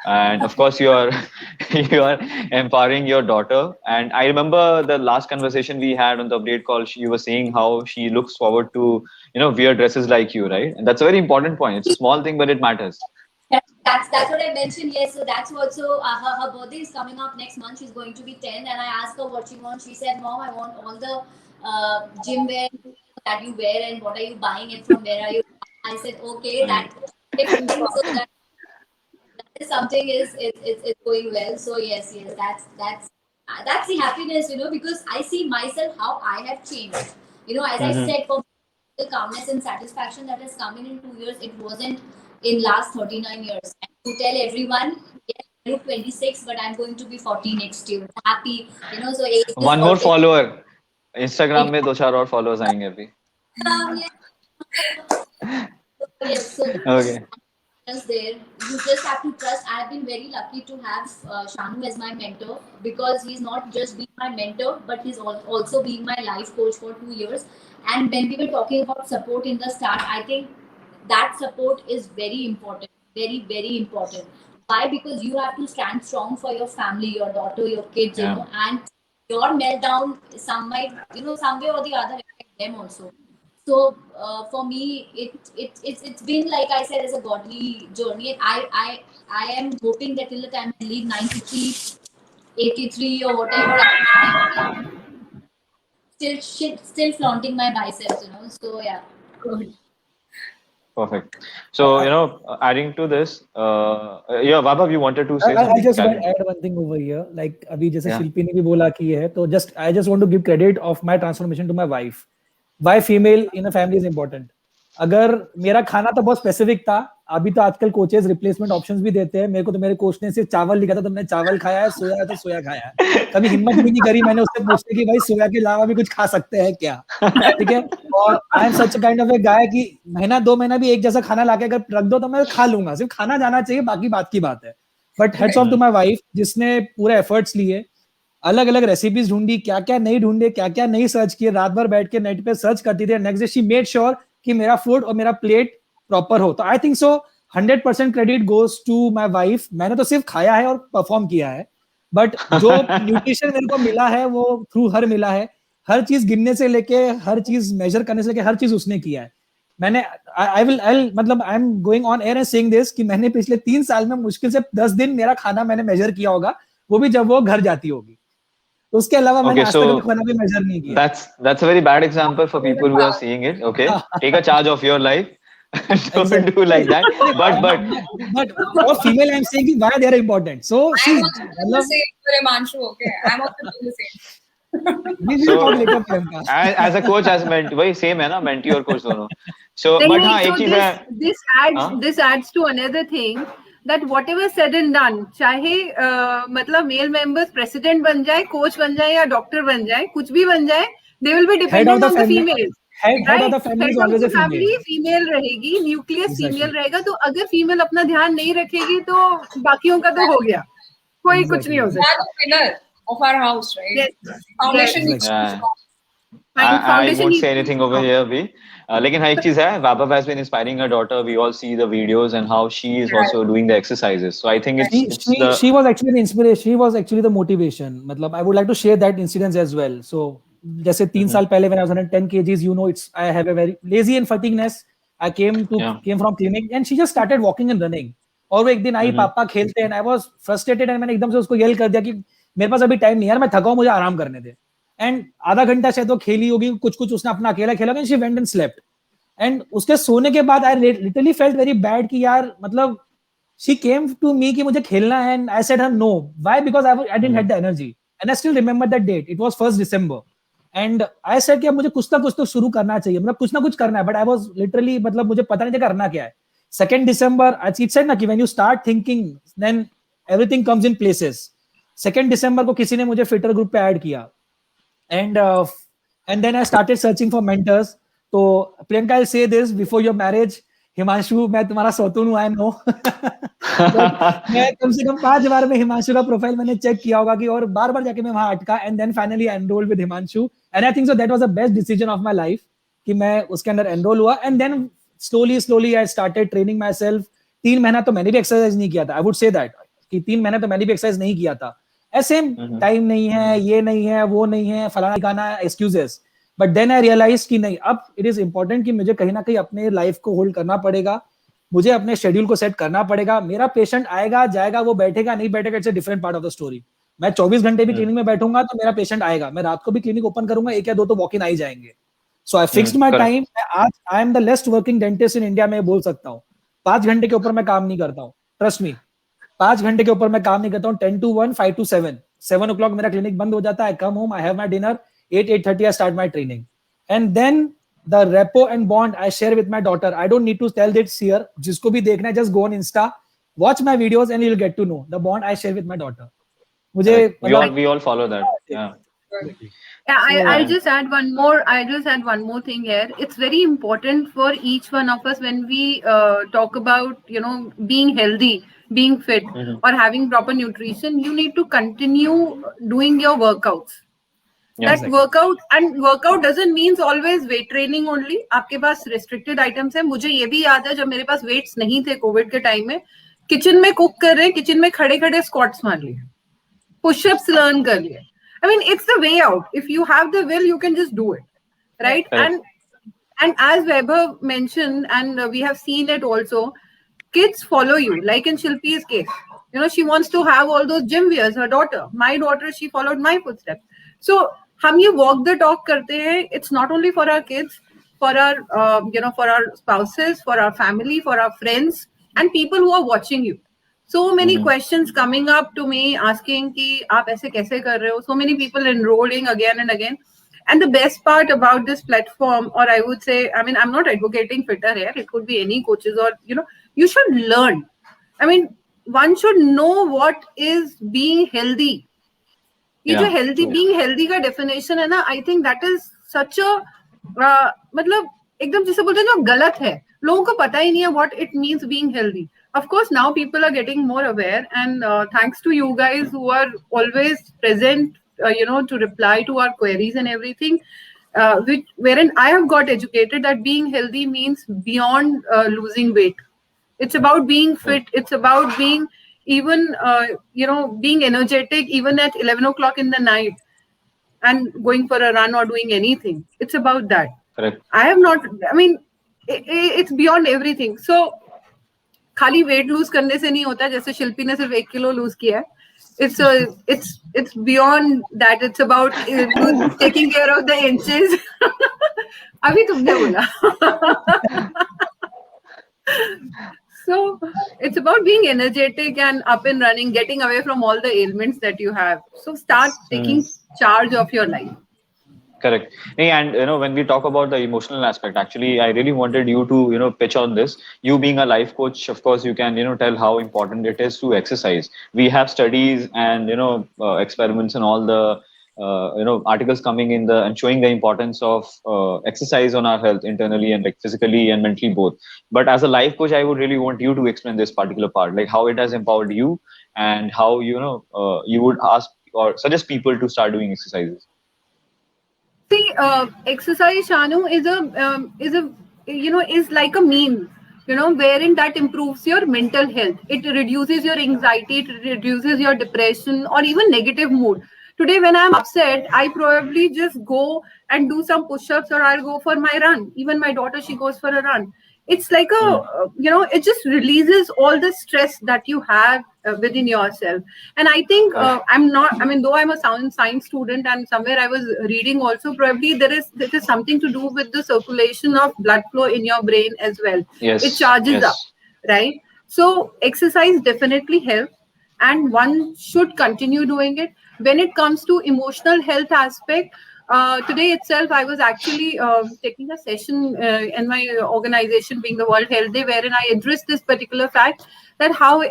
S1: and of course you are empowering your daughter. And I remember the last conversation we had on the update call. You were saying how she looks forward to wear dresses like you, right? And that's a very important point. It's a small thing, but it matters.
S6: That's what I mentioned. Yes, so that's what. So her birthday is coming up next month. She's going to be 10, and I asked her what she wants. She said, "Mom, I want all the gym wear that you wear, and what are you buying it from? Where are you?" I said, "Okay, so that is something is going well." So yes, that's the happiness, because I see myself how I have changed. As I said, for the calmness and satisfaction that has come in 2 years, it wasn't in last 39 years. And to tell everyone, yes, I look 26, but I'm going to be 40 next year. Happy, so
S1: one more follower. Instagram में 2-4 और followers आएंगे अभी.
S6: Yes. So
S1: Okay.
S6: just there. You just have to trust. I have been very lucky to have Shanu as my mentor, because he's not just being my mentor, but he's also being my life coach for 2 years. And when we were talking about support in the start, I think that support is very important, very, very important. Why? Because you have to stand strong for your family, your daughter, your kids, you
S1: Yeah.
S6: know, and your meltdown, some might, you know, some way or the other affect them also. So for me, it's been, like I said, as a godly journey. And I am hoping that till the time I leave 93, 83 or whatever, still flaunting my biceps, you know. So yeah.
S4: Good.
S1: Perfect. So, adding to this, yeah, Vaibhav, you wanted to say
S5: I
S1: something?
S5: just want
S1: Carry
S5: to add one thing over here. Like अभी जैसे
S1: Yeah.
S5: शिल्पी ने भी बोला कि ये है, तो I just want to give credit of my transformation to my wife. Why female in a family is important. अगर मेरा खाना तो बहुत स्पेसिफिक था, अभी तो आजकल कोचेस रिप्लेसमेंट ऑप्शंस भी देते हैं. मेरे को तो मेरे कोच ने सिर्फ चावल लिखा था, तो मैंने चावल खाया है, सोया है तो सोया खाया है. कभी हिम्मत भी नहीं करी मैंने उससे पूछने की भाई सोया के अलावा भी कुछ खा सकते हैं क्या, ठीक है. और I am such kind of a guy कि महीना 2 महीना भी एक जैसा खाना लाके अगर रख दो तो मैं खा लूंगा, सिर्फ खाना जाना चाहिए, बाकी बात की बात है. But heads off to my wife, जिसने पूरे एफर्ट्स लिए, अलग अलग रेसिपीज ढूंढी, क्या क्या नहीं ढूंढे, क्या क्या नहीं सर्च किए, रात भर बैठ के नेट पे सर्च करती थी. Next day she made sure कि मेरा फूड और मेरा प्लेट प्रॉपर हो. तो I think so 100% credit goes to my wife. मैंने तो सिर्फ खाया है और परफॉर्म किया है, बट जो न्यूट्रिशन मेरे को मिला है वो थ्रू हर मिला है. हर चीज गिनने से लेके, हर चीज मेजर करने से लेके, हर चीज उसने किया है. मैंने I am going on air and saying this कि मैंने पिछले 3 साल में मुश्किल से 10 दिन मेरा खाना मैंने मेजर किया होगा, वो भी जब वो घर जाती होगी. उसके अलावा मैंने आज तक अपना खाना भी मेजर नहीं किया.
S1: That's a very bad example for people who are seeing it. Okay, take a charge of your life. Don't do like that. But
S5: for female, I'm saying why they are important. So see,
S4: I'm also doing the same for Himanshu. Okay, I'm also doing the same.
S5: we will talk later, Priyanka.
S1: as a coach, as वही same है ना, mentee और coach दोनों. So but हाँ एक चीज है.
S2: This adds to another thing, that whatever said and done, चाहे मतलब मेल मेंबर्स प्रेसिडेंट बन जाए, कोच बन जाए या डॉक्टर बन जाए, कुछ भी बन जाए, they will be dependent on the females.
S5: Head of the family is always a female.
S2: Female रहेगी, न्यूक्लियस फीमेल रहेगा. तो अगर फीमेल अपना ध्यान नहीं रखेगी तो बाकियों का तो हो गया, कोई कुछ नहीं हो सकता.
S4: That's the pillar of our house, right?
S2: Yes.
S4: Foundation needs to be
S1: Yeah.
S4: strong.
S1: I won't say anything over here, भी. लेकिन हाँ एक चीज है, Vaibhav has been inspiring her daughter. We all see the videos and how she is also doing the exercises. So I think
S5: she was actually the inspiration. She was actually the motivation. मतलब I would like to share that incident as well. So जैसे 3 साल पहले when I was 110 kgs, you know, I have a very lazy and fatigueness. I came from clinic and she just started walking and running. और वो एक दिन आई, पापा खेलते हैं, I was frustrated and मैंने एकदम से उसको येल कर दिया कि मेरे पास अभी टाइम नहीं है यार, मैं थका हूं, मुझे आराम करने दे. एंड आधा घंटा शायद वो खेली होगी, कुछ उसने अपना अकेला खेला, and she went and slept. And उसके सोने के बाद I literally felt very bad कि यार मतलब शी केम टू मी कि मुझे खेलना है, and I said her no. Why? Because I didn't have the energy. And I still remember that date. It was 1 December. And I said कि अब मुझे कुछ ना कुछ तो शुरू करना चाहिए, मतलब कुछ ना कुछ करना है. बट आई वाज लिटरली, मतलब मुझे पता नहीं था करना क्या है. 2 December, इट सेड ना कि when you start thinking then everything comes in places. 2 December को किसी ने मुझे फिटर ग्रुप पे ऐड किया. And then I started searching for mentors. तो Priyanka, I'll say this before your marriage, Himanshu, मैं तुम्हारा सौतून हूँ, I know. मैं कम से कम 5 बार में हिमांशु का प्रोफाइल मैंने चेक किया होगा कि, और बार बार जाके मैं वहां अटका. And then finally I enrolled with Himanshu, and I think so that was the best decision of my life कि मैं उसके अंदर एनरोल हुआ. And then slowly I started training myself. 3 महीना तो मैंने भी एक्सरसाइज नहीं किया था. I would say that कि 3 महीने तो मैंने भी एक्सरसाइज नहीं किया था. ऐसे टाइम नहीं है, ये नहीं है, वो नहीं है, फलाना गाना, excuses. But then I realise कि नहीं, अब इट इज इंपॉर्टेंट कि मुझे कहीं ना कहीं अपने लाइफ को होल्ड करना पड़ेगा, मुझे अपने शेड्यूल को सेट करना पड़ेगा. मेरा पेशेंट आएगा जाएगा, वो बैठेगा नहीं बैठेगा, it's a different part of the story. मैं 24 घंटे भी क्लिनिक में बैठूंगा तो मेरा पेशेंट आएगा. मैं रात को भी क्लिनिक ओपन करूंगा, 1 या 2 तो वॉक इन आ ही जाएंगे. सो आई फिक्स्ड माय टाइम. आज I am the लेस्ट working dentist in India, मैं बोल सकता हूँ. 5 घंटे के ऊपर मैं काम नहीं करता हूँ, ट्रस्ट मी. 5 घंटे के ऊपर मैं काम नहीं करता हूँ. 10 to 1, 5 to 7. 7 o'clock मेरा क्लिनिक बंद हो जाता है. I come home, I have my dinner. 8:30 I start my training. And then the repo and bond I share with my daughter. I don't need to tell this here. जिसको भी देखना है, just go on Insta, watch my videos and you'll get to know the bond I share with my daughter. मुझे
S1: we all follow that. Yeah.
S2: Yeah,
S5: So-
S2: I'll just add one more. I'll just add one more thing here. It's very important for each one of us when we talk about, being healthy, being fit, or having proper nutrition. You need to continue doing your workouts.
S1: Yeah.
S2: That workout doesn't means always weight training only. आपके पास restricted items है. मुझे ये भी याद है जब मेरे पास weights नहीं थे कोविड के टाइम में, किचन में कुक कर रहे, किचन में खड़े खड़े स्क्वाट्स मार लिए, push-ups learn कर लिए. I mean, it's the way out. If you have the will, you can just do it, right?
S1: Correct.
S2: And as Weber mentioned, and we have seen it also, kids follow you. Like in Shilpi's case, she wants to have all those gym wears. Her daughter, my daughter, she followed my footsteps. So हम ये walk the talk करते हैं. It's not only for our kids, for our for our spouses, for our family, for our friends, and people who are watching you. So many questions coming up to me asking कि आप ऐसे कैसे कर रहे हो? So many people enrolling again and again. And the best part about this platform, or I would say, I mean, I'm not advocating fitter here. It could be any coaches or, you should learn. I mean, one should know what is being healthy. ये जो healthy, being healthy का definition है ना, I think that is such a, मतलब एकदम जिसे बोलते हैं जो गलत है, लोगों को पता ही नहीं है what it means being healthy. Of course, now people are getting more aware, and thanks to you guys who are always present, to reply to our queries and everything, wherein I have got educated that being healthy means beyond losing weight. It's about being fit. It's about being even, being energetic even at 11 o'clock in the night and going for a run or doing anything. It's about that.
S1: Correct.
S2: It's beyond everything. So, खाली weight lose करने से नहीं होता, जैसे शिल्पी ने सिर्फ 1 kilo loose किया है. It's beyond that. It's about taking care of the inches. अभी तुमने बोला. So it's about being energetic and up and running, getting away from all the ailments that you have. So start taking charge of your life.
S1: Correct. And when we talk about the emotional aspect, actually, I really wanted you to pitch on this. You being a life coach, of course, you can tell how important it is to exercise. We have studies and experiments and all the articles coming in and showing the importance of exercise on our health internally and like physically and mentally both. But as a life coach, I would really want you to explain this particular part, like how it has empowered you and how you would ask or suggest people to start doing exercises.
S2: See, exercise, Shanu, is like a mean, wherein that improves your mental health. It reduces your anxiety, it reduces your depression or even negative mood. Today, when I'm upset, I probably just go and do some push-ups, or I'll go for my run. Even my daughter, she goes for a run. It's like it just releases all the stress that you have within yourself. And I think though I'm a science student, and somewhere I was reading also, probably there is something to do with the circulation of blood flow in your brain as well.
S1: Yes.
S2: It charges up, right? So exercise definitely helps, and one should continue doing it. When it comes to emotional health aspect, today itself, I was actually taking a session in my organization, being the World Health Day, wherein I addressed this particular fact that how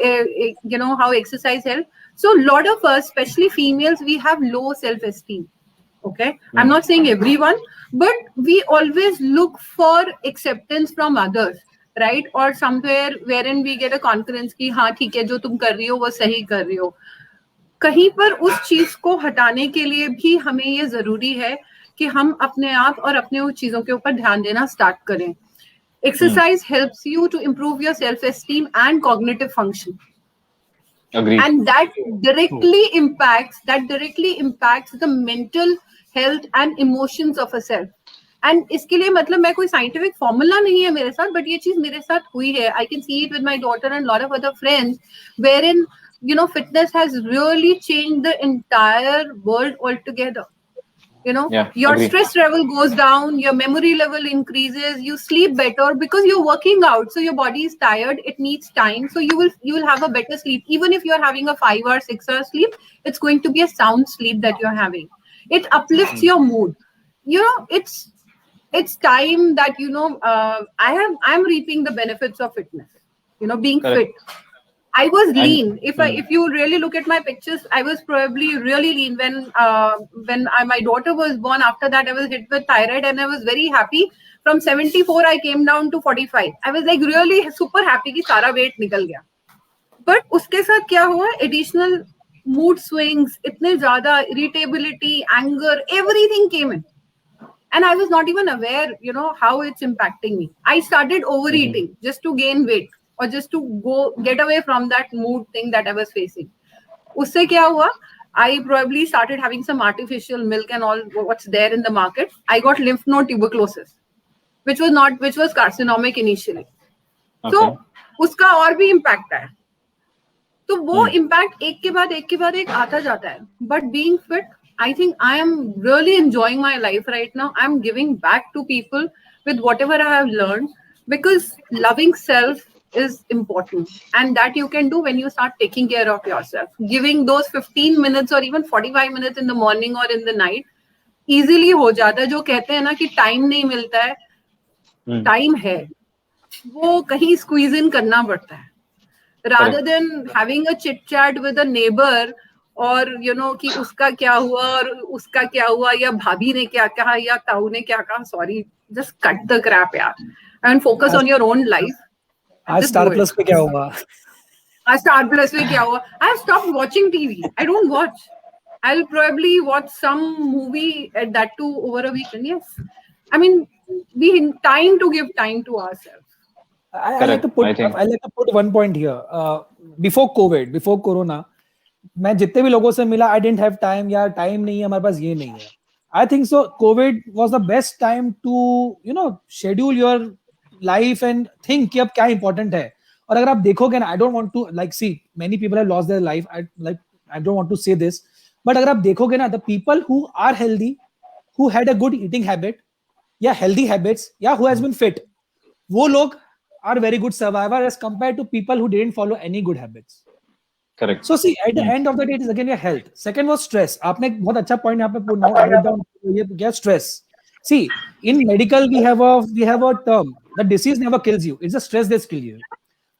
S2: exercise helps. So a lot of us, especially females, we have low self-esteem. Okay, I'm not saying everyone, but we always look for acceptance from others, right? Or somewhere wherein we get a confidence कि हाँ ठीक है जो तुम कर रही हो वो सही कर रही हो. कहीं पर उस चीज को हटाने के लिए भी हमें ये जरूरी है कि हम अपने आप और अपने उस चीजों के ऊपर ध्यान देना स्टार्ट करें. Exercise helps you to improve your self-esteem and cognitive function.
S1: Agreed.
S2: And that directly impacts the mental health and emotions of a self. And इसके लिए मतलब मैं कोई scientific formula नहीं है मेरे साथ, but ये चीज मेरे साथ हुई है. I can see it with my daughter and lot of other friends, wherein fitness has really changed the entire world altogether. Your stress level goes down, your memory level increases, you sleep better because you're working out. So your body is tired, it needs time. So you will have a better sleep. Even if you're having a 5 or 6 hour sleep, it's going to be a sound sleep that you're having. It uplifts your mood. It's time that I'm reaping the benefits of fitness. Being
S1: Correct.
S2: fit. I was
S1: And-
S2: lean. If you really look at my pictures, I was probably really lean when my daughter was born. After that, I was hit with thyroid, and I was very happy. From 74, I came down to 45. I was like really super happy कि सारा weight निकल गया. But उसके साथ क्या हुआ? Additional mood swings, इतने ज़्यादा irritability, anger, everything came in. And I was not even aware, how it's impacting me. I started overeating just to gain weight or just to get away from that mood thing that I was facing. Usse kya hua? I probably started having some artificial milk and all what's there in the market. I got lymph node tuberculosis, which was carcinomic initially.
S1: Okay.
S2: So uska और भी impact है. तो वो impact एक के बाद एक आता जाता है. But being fit, I think I am really enjoying my life right now. I'm giving back to people with whatever I have learned, because loving self is important, and that you can do when you start taking care of yourself. Giving those 15 minutes or even 45 minutes in the morning or in the night easily हो जाता है. जो कहते हैं ना कि time नहीं मिलता है, time है, वो कहीं squeeze in करना पड़ता है. Rather than having a chit chat with a neighbor, और कि उसका क्या हुआ और उसका क्या हुआ, या भाभी ने क्या कहा या ताऊ ने क्या कहा, sorry, just cut the crap यार and focus on your own life.
S5: आज स्टार प्लस पे क्या हुआ?
S2: आज स्टार प्लस पे क्या हुआ? I have stopped watching TV. I don't watch. I'll probably watch some movie at that too over a weekend. Yes, I mean, we time to give time to ourselves.
S5: I like to put one point here. Before COVID, before Corona, मैं जितने भी लोगों से मिला, I didn't have time, यार time नहीं है हमारे पास, ये नहीं है. I think so. COVID was the best time to schedule your life and think कि अब क्या important है. और अगर आप देखोगे ना, I don't want to see many people have lost their life. I don't want to say this, but अगर आप देखोगे ना, the people who are healthy, who had a good eating habit, या healthy habits, या who has been fit, वो लोग are very good survivor as compared to people who didn't follow any good habits.
S1: Correct.
S5: So see, at the end of the day, it is again your health. Second was stress. आपने एक बहुत अच्छा point यहाँ पे write down. ये क्या stress? See, in medical we have a term. The disease never kills you. It's the stress that kills you.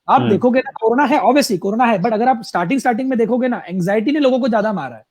S5: आप देखोगे ना, कोरोना है, obviously कोरोना है, but अगर आप starting में देखोगे ना, anxiety ने लोगों को ज्यादा मारा है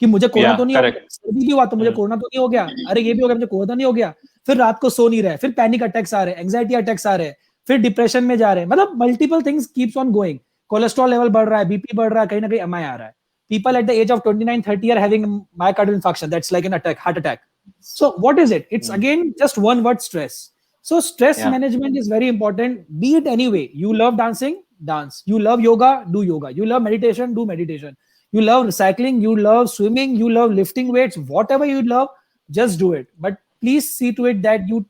S5: कि मुझे कोरोना तो नहीं हो गया, सर्दी भी हुआ तो मुझे कोरोना तो नहीं हो गया, अरे ये भी हो गया, मुझे कोरोना नहीं हो गया, फिर रात को सो नहीं रहे, फिर पैनिक अटैक्स आ रहे हैं, एंजाइटी अटैक्स आ रहे हैं, फिर डिप्रेशन में जा रहे हैं. मतलब multiple things keeps on going. Cholesterol level बढ़ रहा है, बीपी बढ़ रहा है, कहीं ना कहीं एमआई आ रहा है. People at the age of 29-30 are having myocardial infarction. That's like an attack, heart attack. So what is it? It's again just one word: stress. So stress management is very important. Be it any way. You love dancing, dance. You love yoga, do yoga. You love meditation, do meditation. You love cycling, you love swimming, you love lifting weights. Whatever you love, just do it. But please see to it that you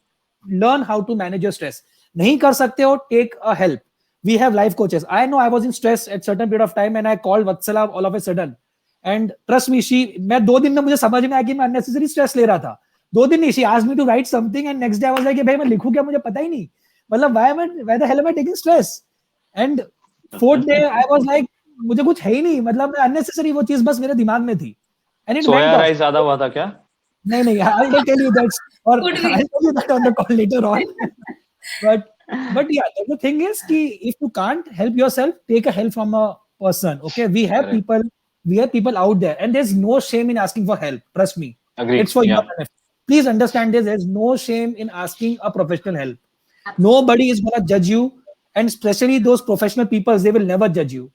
S5: learn how to manage your stress. नहीं कर सकते हो, take a help. We have life coaches. I know I was in stress at certain period of time and I called Vatsala all of a sudden. And trust me, मैं 2 दिन में मुझे समझ में आया कि मैं unnecessary stress ले रहा था. 2 दिन नहीं, she asked me to write something and next day I was like, भाई मैं लिखूं क्या, मुझे पता ही नहीं. मतलब why the hell am I taking stress? And 4th day I was like, मुझे कुछ है ही नहीं, मतलब unnecessary वो चीज बस मेरे दिमाग में थी. And it
S1: सोया राइस ज्यादा हुआ था क्या?
S5: नहीं, I'll tell you that, or I'll tell you that on the call later on. But yeah, the thing is कि if you can't help yourself, take a help from a person. Okay, we have people out there, and there's no shame in asking for help. Trust me.
S1: Agreed.
S5: It's for your benefit. Please understand this. There's no shame in asking a professional help. Nobody is gonna judge you, and especially those professional people, they will never judge you.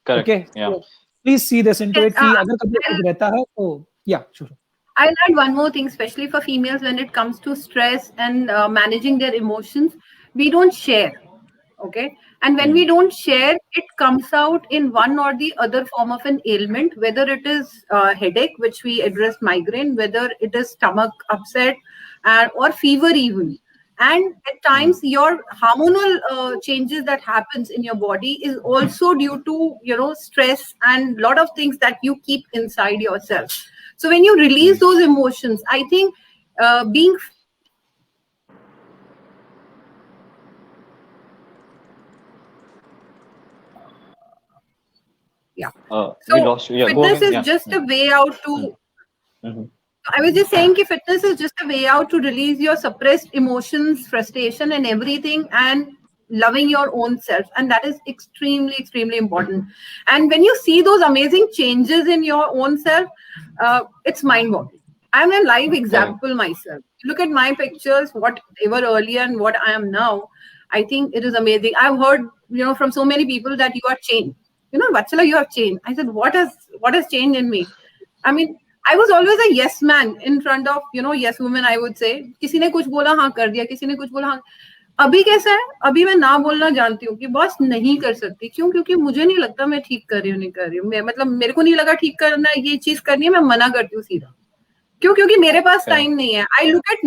S1: Correct.
S5: Okay.
S1: Yeah.
S5: So please see this into it. कि अगर कभी कुछ रहता है तो yeah, sure.
S2: I'll add one more thing, especially for females when it comes to stress and managing their emotions. We don't share, okay? And when we don't share, it comes out in one or the other form of an ailment, whether it is headache, which we address migraine, whether it is stomach upset, or fever even. And at times, your hormonal changes that happens in your body is also due to, stress and a lot of things that you keep inside yourself. So when you release those emotions, I think being
S1: So
S2: we
S1: lost you. Yeah,
S2: fitness is just a way out to. I was just saying that fitness is just a way out to release your suppressed emotions, frustration, and everything, and loving your own self, and that is extremely important. And when you see those amazing changes in your own self, it's mind-boggling. I'm a live example myself. Look at my pictures, what they were earlier and what I am now. I think it is amazing. I've heard, from so many people that you are changed. Vatsala, you have changed. I said, what has changed in me? I mean, I was always a yes man in front of, yes woman, I would say. किसी ने कुछ बोला हाँ कर दिया, किसी ने कुछ बोला हाँ. अभी कैसा है? अभी मैं ना बोलना जानती हूँ कि बॉस नहीं कर सकती. क्यों? क्योंकि मुझे नहीं लगता मैं ठीक कर रही हूँ, नहीं कर रही हूँ. मतलब मेरे को नहीं लगा ठीक करना, ये चीज करनी है, मैं मना करती हूँ सीधा. क्यों? क्योंकि मेरे पास टाइम नहीं है. I look at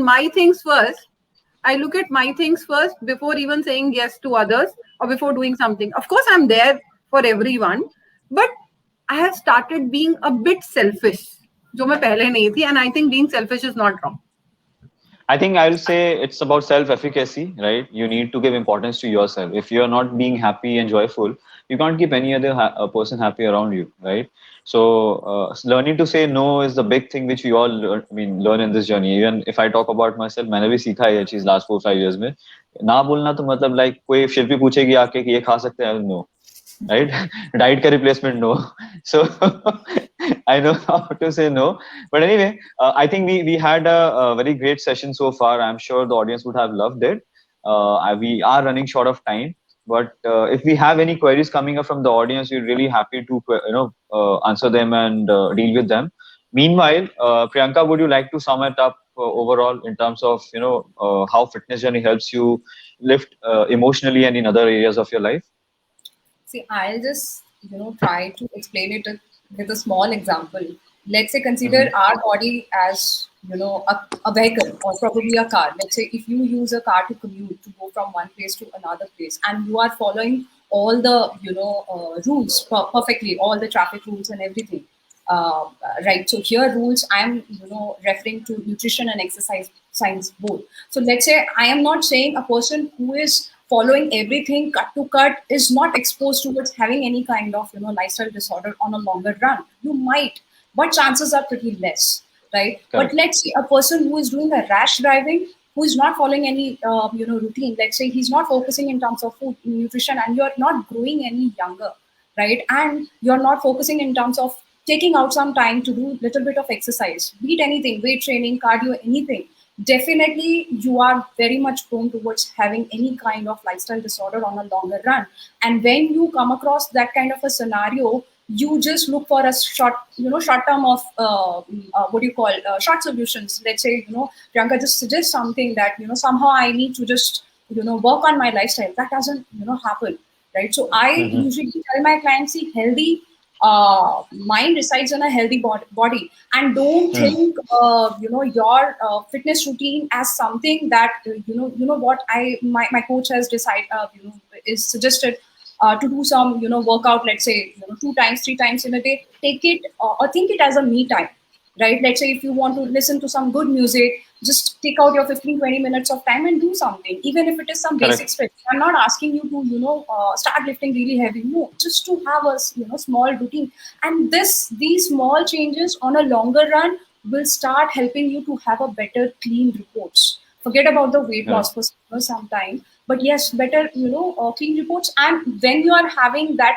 S2: my things first before even saying yes to others or before doing something. Of course, I'm there for everyone, but I have started being a bit selfish, जो मैं पहले नहीं थी, and I think being selfish is not wrong.
S1: I think I'll say it's about self-efficacy, right? You need to give importance to yourself. If you're not being happy and joyful, you can't keep any other person happy around you, right? So learning to say no is the big thing which we all learn in this journey. Even if I talk about myself, मैंने भी सीखा है ये चीज last 4-5 years में. ना बोलना तो मतलब like कोई शिल्पी पूछेगी आके कि ये खा सकते हैं, no, right? Diet का replacement, no. So I know how to say no. But anyway, I think we had a very great session so far. I'm sure the audience would have loved it. We are running short of time, but if we have any queries coming up from the audience, we're really happy to answer them and deal with them. Meanwhile, Priyanka, would you like to sum it up overall in terms of how fitness journey helps you lift emotionally and in other areas of your life?
S4: See, I'll just try to explain it with a small example. Let's say consider our body as a vehicle or probably a car. Let's say if you use a car to commute, to go from one place to another place, and you are following all the rules perfectly, all the traffic rules and everything, right? So here rules, I'm referring to nutrition and exercise science both. So let's say I am not saying a person who is following everything cut to cut is not exposed towards having any kind of lifestyle disorder on a longer run. You might, but chances are pretty less, right? Correct. But let's say a person who is doing a rash driving, who is not following any routine. Let's say he's not focusing in terms of food, nutrition, and you're not growing any younger, right? And you're not focusing in terms of taking out some time to do little bit of exercise, be it anything, weight training, cardio, anything. Definitely you are very much prone towards having any kind of lifestyle disorder on a longer run. And when you come across that kind of a scenario, you just look for a short term of short solutions. Let's say Priyanka just suggests something that somehow I need to just work on my lifestyle. That doesn't happen, right? So I usually tell my clients, see, healthy mind resides in a healthy body, and don't think your fitness routine as something that what my coach has decided is suggested to do some workout, let's say 2 times 3 times in a day. Take it or think it as a me time, right? Let's say if you want to listen to some good music, just take out your 15-20 minutes of time and do something, even if it is some basic stretch. I'm not asking you to start lifting really heavy. No, just to have a small routine. And these small changes on a longer run will start helping you to have a better clean reports. Forget about the weight loss for some time, but yes, better clean reports. And when you are having that,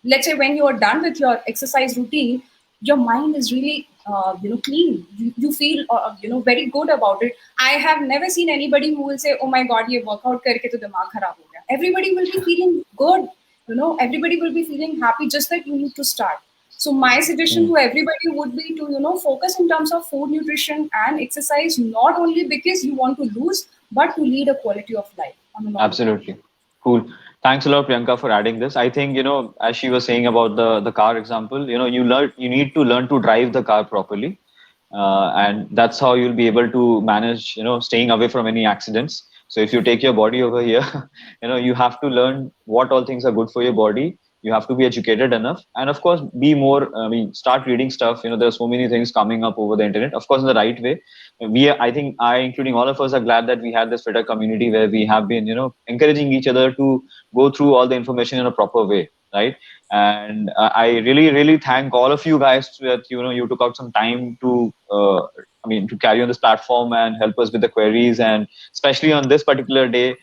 S4: let's say when you are done with your exercise routine, your mind is really clean. You feel very good about it. I have never seen anybody who will say, oh my god, ye workout karke to dimag kharab ho gaya. Everybody will be feeling good. Everybody will be feeling happy, just that you need to start. So my suggestion to everybody would be to focus in terms of food, nutrition and exercise, not only because you want to lose, but to lead a quality of life.
S1: Absolutely. Cool. Thanks a lot, Priyanka, for adding this. I think, as she was saying about the car example, you need to learn to drive the car properly. And that's how you'll be able to manage, staying away from any accidents. So if you take your body over here, you have to learn what all things are good for your body. You have to be educated enough, and of course, be more. Start reading stuff. There are so many things coming up over the internet. Of course, in the right way. I think including all of us, are glad that we had this Twitter community where we have been, encouraging each other to go through all the information in a proper way, right? And I really, really thank all of you guys that you took out some time to, to carry on this platform and help us with the queries, and especially on this particular day.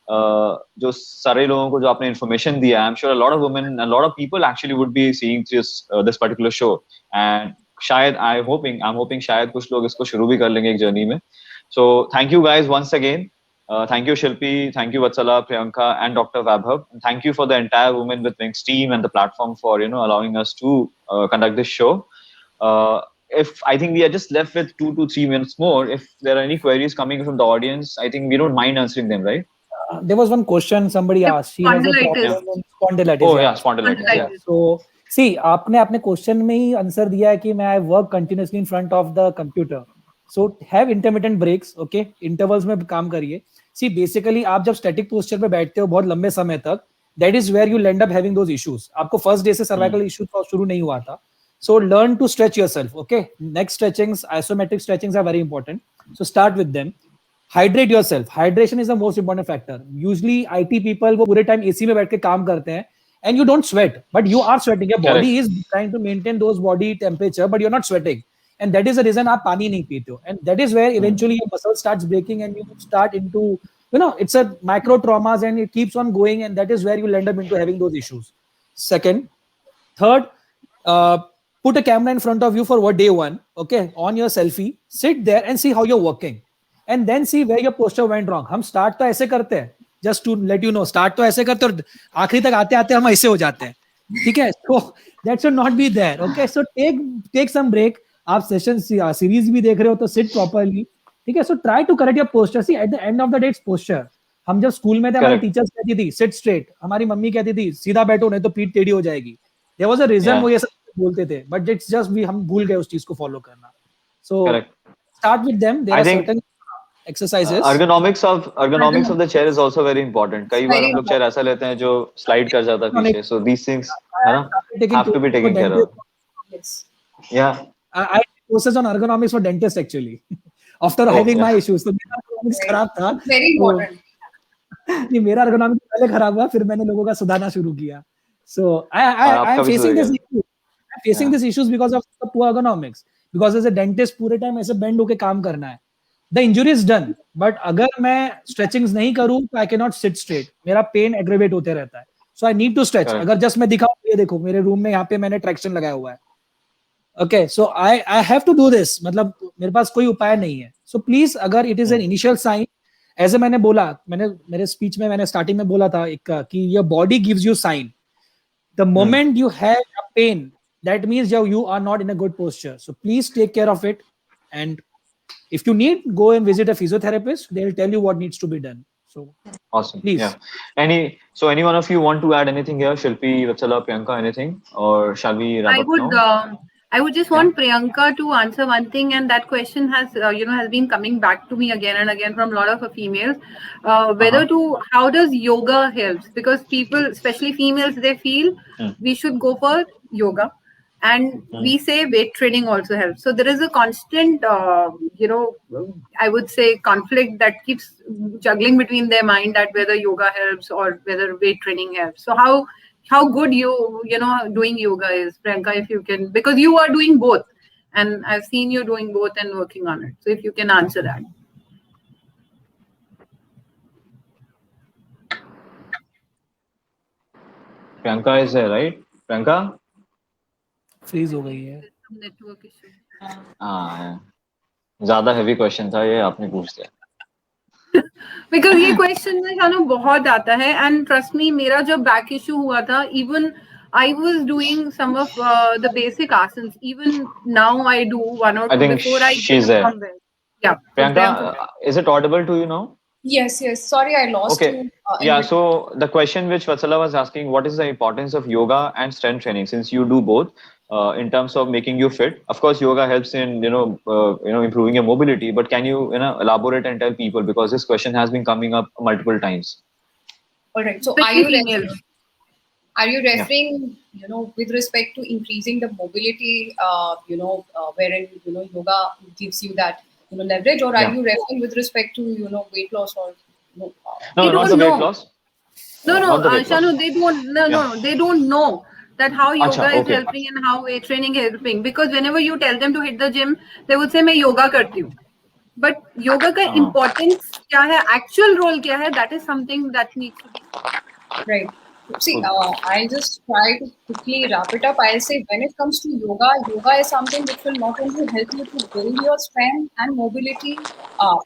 S1: जो सारे लोगों को जो आपने information दिया, I'm sure a lot of women, a lot of people actually would be seeing this particular show. And शायद I'm hoping शायद कुछ लोग इसको शुरू भी कर लेंगे एक journey में. So thank you guys once again. Thank you Shilpi, thank you Vatsala, Priyanka, and Dr. Vaibhav. And thank you for the entire Women with Wings team and the platform for allowing us to conduct this show. If I think we are just left with 2 to 3 minutes more, if there are any queries coming from the audience, I think we don't mind answering them, right?
S5: There was one question somebody asked. She has a problem with spondylitis.
S1: Oh yeah, spondylitis. Yeah.
S5: So see, आपने अपने question में ही answer दिया है कि मैं I work continuously in front of the computer. So have intermittent breaks, okay? Intervals में काम करिए. See, basically आप जब static posture पे बैठते हो बहुत लंबे समय तक, that is where you'll end up having those issues. आपको first day से cervical issue शुरू नहीं हुआ था. So learn to stretch yourself, okay? Neck stretchings, isometric stretchings are very important. So start with them. Hydrate yourself. Hydration is the most important factor. Usually IT people वो पूरे time AC में बैठ के काम करते हैं and you don't sweat, but you are sweating. Your body is trying to maintain those body temperature, but you're not sweating. And that is the reason आप पानी नहीं पीते हो. And that is where eventually your muscle starts breaking and you start into, it's a micro traumas and it keeps on going, and that is where you'll end up into having those issues. Third, put a camera in front of you for day one, okay, on your selfie, sit there and see how you're working. And then see where your posture went wrong. हम start तो ऐसे करते हैं, just to let you know, start तो ऐसे करते और आखिरी तक आते आते हम ऐसे हो जाते हैं, ठीक है? So that should not be there, okay? So take some break. आप सेशन सीरीज भी देख रहे हो तो sit properly, ठीक है? So try to correct your posture. See, at the end of the day, it's posture. हम जब स्कूल में थे हमारी टीचर्स कहती थी sit straight, हमारी मम्मी कहती थी सीधा बैठो नहीं तो पीठ टेढ़ी हो जाएगी. There was a reason वो ये सब बोलते थे, but it's just हम भूल गए उस चीज को फॉलो करना. So start with them. There are certain exercises.
S1: Ergonomics of the chair is also very important. कई बार हम लोग chair ऐसा लेते हैं जो slide कर जाता है पीछे. So these things have to be taken care of.
S4: Yes.
S1: Yeah.
S5: I courses on ergonomics for dentist actually. After having my issues, so मेरा ergonomics खराब था.
S4: Very important.
S5: नहीं, मेरा ergonomics पहले खराब हुआ, फिर मैंने लोगों का सुधारना शुरू किया. So I am facing this issue. I'm facing these issues because of the poor ergonomics. Because as a dentist पूरे time ऐसे bend होके काम करना है. The injury is done, but अगर मैं stretchings नहीं करूँ तो I cannot sit straight. मेरा pain aggravate होते रहता है. So I need to stretch. अगर just मैं दिखाऊँ, ये देखो मेरे रूम में यहाँ पे मैंने traction लगाया हुआ है. Okay, so I have to do this. मतलब मेरे पास कोई उपाय नहीं है. So please, अगर it is an initial sign, ऐसे मैंने बोला, मेरे speech में मैंने starting में बोला था कि your body gives you sign. The moment you have a pain, that means you are not in a good posture. So please take care of it. And if you need, go and visit a physiotherapist. They'll tell you what needs to be done. So
S1: awesome.
S5: Please.
S1: Yeah. Any one of you want to add anything here? Shilpi, Vatsala, Priyanka, anything? Or shall we wrap up now?
S2: I would just want Priyanka to answer one thing, and that question has been coming back to me again and again from a lot of females. How does yoga help? Because people, especially females, they feel we should go for yoga, and we say weight training also helps. So there is a constant, I would say, conflict that keeps juggling between their mind that whether yoga helps or whether weight training helps. So how good doing yoga is, Priyanka, if you can, because you are doing both and I've seen you doing both and working on it. So if you can answer that.
S1: Priyanka is there, right? Priyanka?
S5: Freeze हो गई है.
S2: Network issue.
S1: हाँ, ज़्यादा heavy question था ये, आपने पूछ दिया.
S2: Because ये question में शानू बहुत आता है, and trust me, मेरा जब back issue हुआ था, even I was doing some of the basic asanas. Even now I do one or two.
S1: I think
S2: before I
S1: she's there.
S2: Yeah.
S1: Priyanka, is it audible to you now?
S4: Yes. Sorry, I lost you.
S1: Yeah. So the question which Vatsala was asking, what is the importance of yoga and strength training? Since you do both, in terms of making you fit. Of course, yoga helps in improving your mobility. But can you elaborate and tell people, because this question has been coming up multiple times.
S4: All right. So are you referring, with respect to increasing the mobility, wherein yoga gives you that leverage, or are you referring with respect to weight loss or
S1: no, not the weight loss.
S2: No, Shanu, they don't know that how yoga is helping and how weight training is helping. Because whenever you tell them to hit the gym, they would say, "मैं yoga करती हूँ." but yoga का importance क्या है, actual role क्या है, that is something that needs to be.
S4: Right. See, I'll just try to quickly wrap it up. I'll say when it comes to yoga, yoga is something which will not only help you to build your strength and mobility.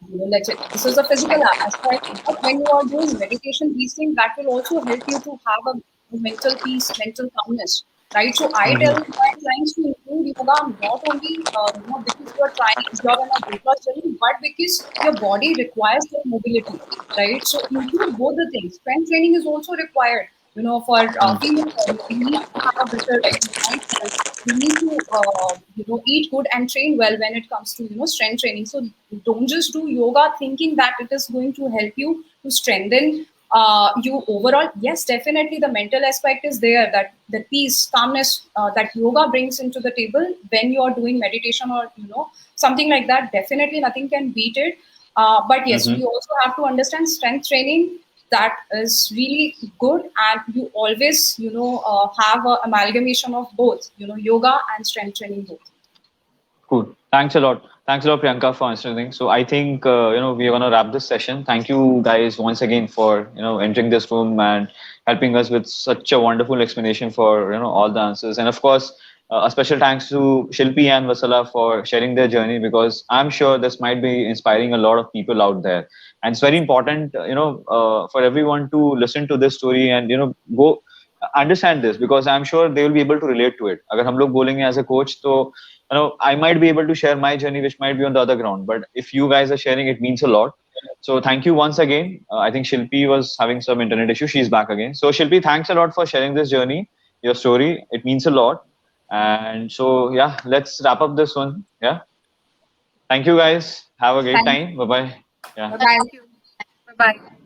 S4: Let's say this is a physical aspect, but when you are doing meditation, these things that will also help you to have a mental peace, mental calmness. Right. So I tell my clients to include yoga not only because you are trying to job on a weight loss journey, but because your body requires that mobility. Right. So include both the things. Strength training is also required. For female body, we need to have a better exercise. We need to eat good and train well when it comes to strength training. So don't just do yoga thinking that it is going to help you to strengthen you overall. Yes, definitely the mental aspect is there, that the peace, calmness that yoga brings into the table when you are doing meditation or something like that. Definitely nothing can beat it. But yes, we also have to understand strength training. That is really good, and you always have an amalgamation of both yoga and strength training both.
S1: Cool. Thanks a lot. Thanks a lot, Priyanka, for answering. So I think we're gonna wrap this session. Thank you guys once again for entering this room and helping us with such a wonderful explanation for all the answers. And of course, a special thanks to Shilpi and Vasala for sharing their journey, because I'm sure this might be inspiring a lot of people out there. And it's very important, for everyone to listen to this story and go understand this, because I'm sure they will be able to relate to it. अगर हम लोग बोलेंगे as a coach, तो I might be able to share my journey, which might be on the other ground. But if you guys are sharing, it means a lot. So thank you once again. I think Shilpi was having some internet issue. She's back again. So Shilpi, thanks a lot for sharing this journey, your story. It means a lot. And so, yeah, let's wrap up this one. Yeah. Thank you guys. Have a great time. Bye-bye. Yeah.
S2: Thank you. Bye-bye.